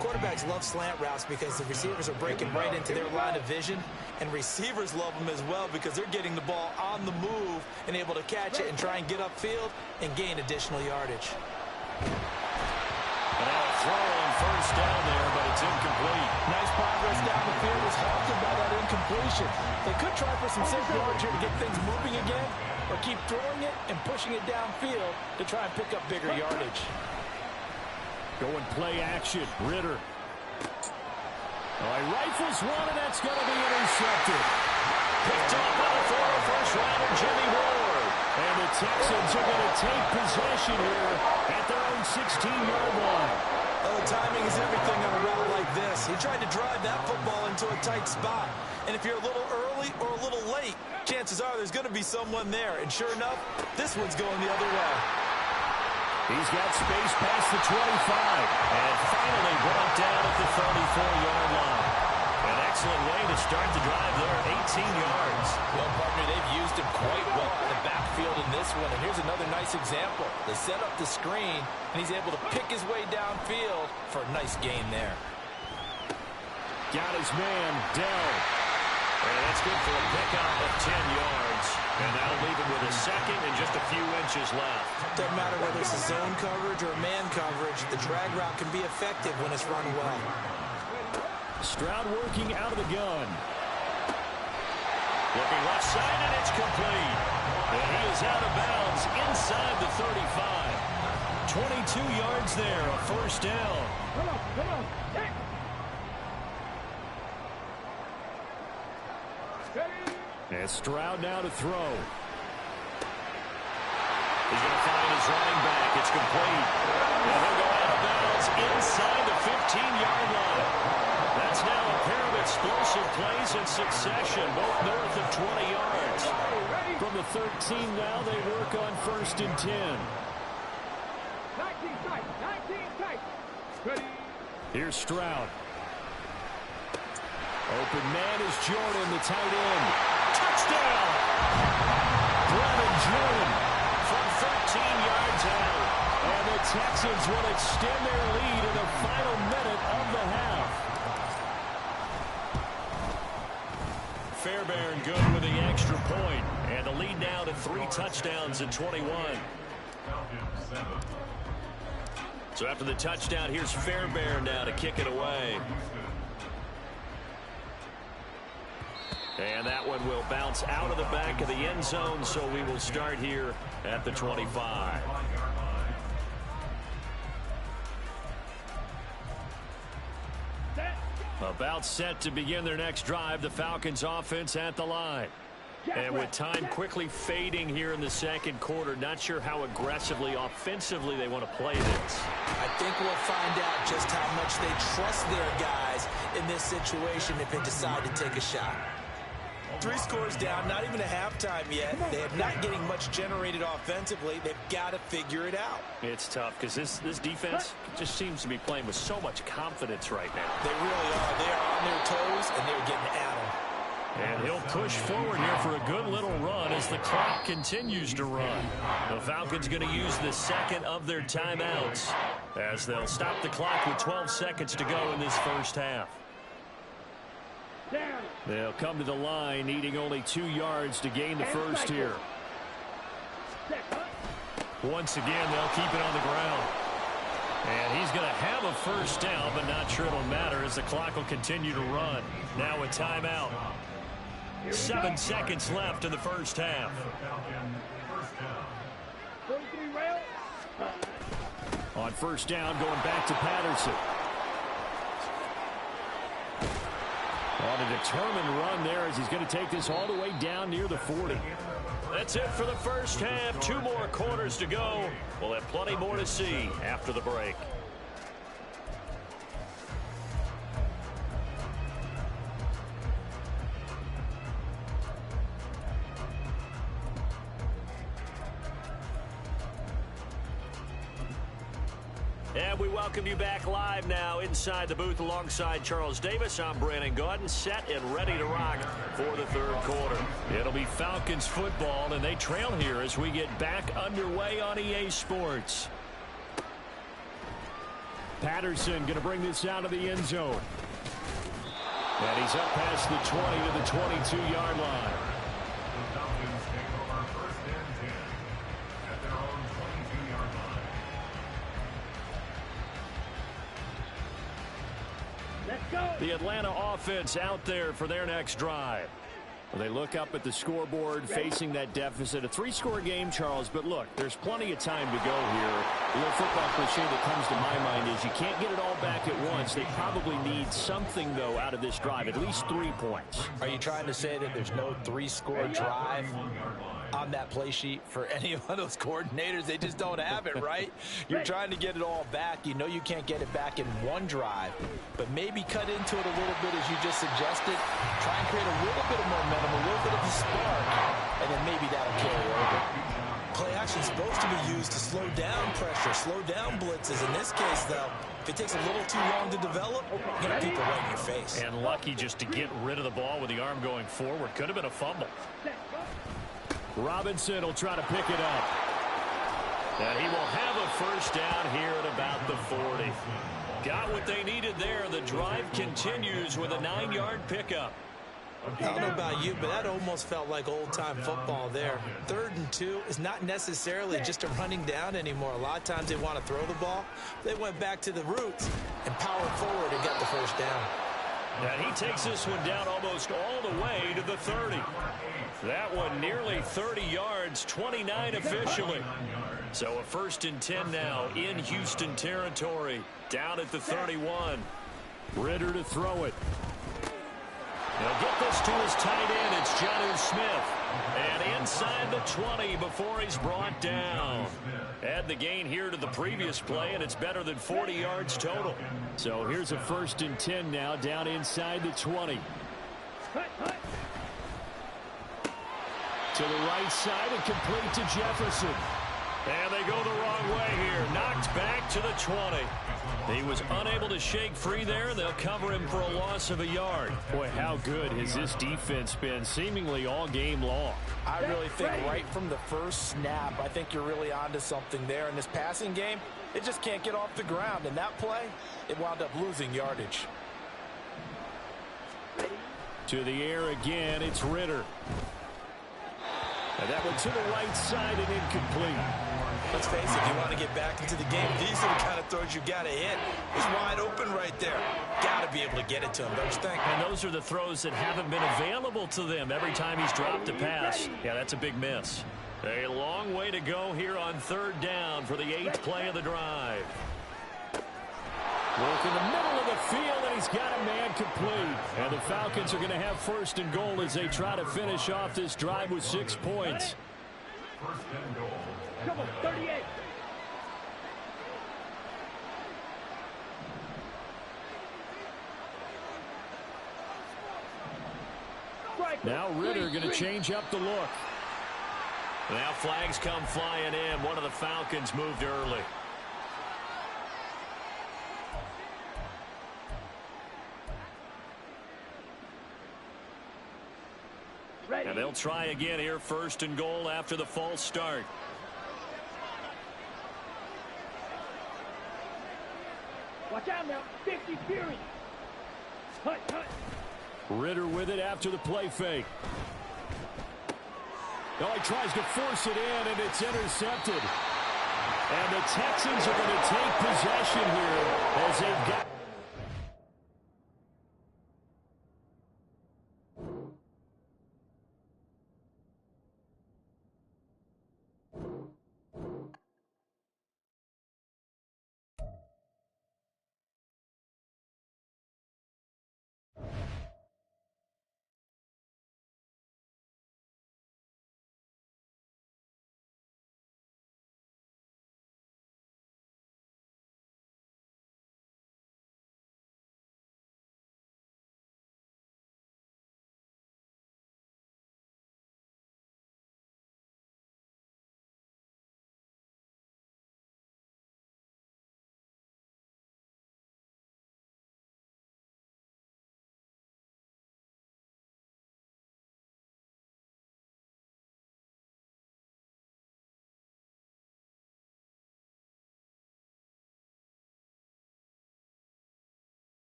Quarterbacks love slant routes because the receivers are breaking right into their line of vision, and receivers love them as well because they're getting the ball on the move and able to catch it and try and get upfield and gain additional yardage. And now a throw on first down there, but it's incomplete. Nice progress down the field was halted by that incompletion. They could try for some safe yards here to get things moving again, or keep throwing it and pushing it downfield to try and pick up bigger yardage. Going play action, Ritter. All right, rifles one, and that's going to be intercepted. Picked up by the former first-rounder Jimmy Ward. And the Texans are going to take possession here at their own 16-yard line. Oh, timing is everything on a route like this. He tried to drive that football into a tight spot. And if you're a little early or a little late, chances are there's going to be someone there. And sure enough, this one's going the other way. He's got space past the 25. And finally brought down at the 34-yard line. An excellent way to start the drive there, 18 yards. Well, partner, they've used him quite well in the backfield in this one. And here's another nice example. They set up the screen, and he's able to pick his way downfield for a nice gain there. Got his man, Dell. And that's good for a pickup of 10 yards. And that'll leave him with a second and just a few inches left. Doesn't matter whether it's a zone coverage or a man coverage. The drag route can be effective when it's run well. Stroud working out of the gun. Looking left side, and it's complete. And he is out of bounds inside the 35. 22 yards there, a first down. Come on. Hey. And Stroud now to throw. He's going to find his running back. It's complete. And he'll go out of bounds inside the 15-yard line. That's now a pair of explosive attempts in succession, both north of 20 yards. From the 13 now, they work on 1st and 10. 19 tight. 19 tight. Ready. Here's Stroud. Open man is Jordan, the tight end. Touchdown! Brevin Jordan from 13 yards out. And the Texans will extend their lead in the final minute of the half. Fairbairn good with the extra point. And the lead now to 3 touchdowns in 21. So after the touchdown, here's Fairbairn now to kick it away. And that one will bounce out of the back of the end zone, so we will start here at the 25. About set to begin their next drive, the Falcons offense at the line. And with time quickly fading here in the second quarter, not sure how aggressively, offensively they want to play this. I think we'll find out just how much they trust their guys in this situation if they decide to take a shot. 3 scores down, not even a halftime yet. They're not getting much generated offensively. They've got to figure it out. It's tough because this defense just seems to be playing with so much confidence right now. They really are. They're on their toes, and they're getting at them. And he'll push forward here for a good little run as the clock continues to run. The Falcons going to use the second of their timeouts as they'll stop the clock with 12 seconds to go in this first half. They'll come to the line needing only 2 yards to gain the first here. Once again, they'll keep it on the ground. And he's going to have a first down, but not sure it'll matter as the clock will continue to run. Now a timeout. 7 seconds left in the first half. On first down, going back to Patterson. On a determined run there as he's going to take this all the way down near the 40. That's it for the first half. 2 more quarters to go. We'll have plenty more to see after the break. And we welcome you back live now inside the booth alongside Charles Davis. I'm Brandon Gaudin, set and ready to rock for the third quarter. It'll be Falcons football, and they trail here as we get back underway on EA Sports. Patterson going to bring this out of the end zone. And he's up past the 20 to the 22-yard line. The Falcons take over 1st and 10 at their own 22-yard line. Let's go. The Atlanta offense out there for their next drive. Well, they look up at the scoreboard facing that deficit. A 3-score game, Charles, but look, there's plenty of time to go here. The little football cliche that comes to my mind is you can't get it all back at once. They probably need something, though, out of this drive, at least 3 points. Are you trying to say that there's no 3-score drive on that play sheet for any of those coordinators? They just don't have it, right? You're trying to get it all back. You know you can't get it back in one drive, but maybe cut into it a little bit as you just suggested. Try and create a little bit of momentum, a little bit of a spark, and then maybe that'll carry over. Play action is supposed to be used to slow down pressure, slow down blitzes. In this case, though, if it takes a little too long to develop, you get people right in your face. And lucky just to get rid of the ball with the arm going forward. Could have been a fumble. Robinson will try to pick it up. And he will have a first down here at about the 40. Got what they needed there. The drive continues with a 9-yard pickup. I don't know about you, but that almost felt like old-time football there. 3rd and 2 is not necessarily just a running down anymore. A lot of times they want to throw the ball. They went back to the roots and powered forward and got the first down. And he takes this one down almost all the way to the 30. That one nearly 30 yards, 29 officially. So a 1st and 10 now in Houston territory, down at the 31. Ritter to throw it. He'll get this to his tight end. It's Jonnu Smith. And inside the 20 before he's brought down. Add the gain here to the previous play, and it's better than 40 yards total. So here's a 1st and 10 now, down inside the 20. Hut, hut. To the right side and complete to Jefferson. And they go the wrong way here. Knocked back to the 20. He was unable to shake free there, and they'll cover him for a loss of a yard. Boy, how good has this defense been seemingly all game long? I really think right from the first snap, I think you're really onto something there. In this passing game, it just can't get off the ground. And that play, it wound up losing yardage. To the air again, it's Ritter. And that one to the right side and incomplete. Let's face it, if you want to get back into the game, these are the kind of throws you got to hit. He's wide open right there. Got to be able to get it to him, don't you think? And those are the throws that haven't been available to them every time he's dropped a pass. Yeah, that's a big miss. A long way to go here on third down for the 8th play of the drive. Work in the middle of the field, and he's got a man complete. And the Falcons are going to have first and goal as they try to finish off this drive with 6 points. First and goal. Come on, 38. Now Ritter going to change up the look. Now flags come flying in. One of the Falcons moved early. And they'll try again here, first and goal after the false start. Watch out now, 50 Fury. Hut, hut. Ritter with it after the play fake. Oh, he tries to force it in, and it's intercepted. And the Texans are going to take possession here as they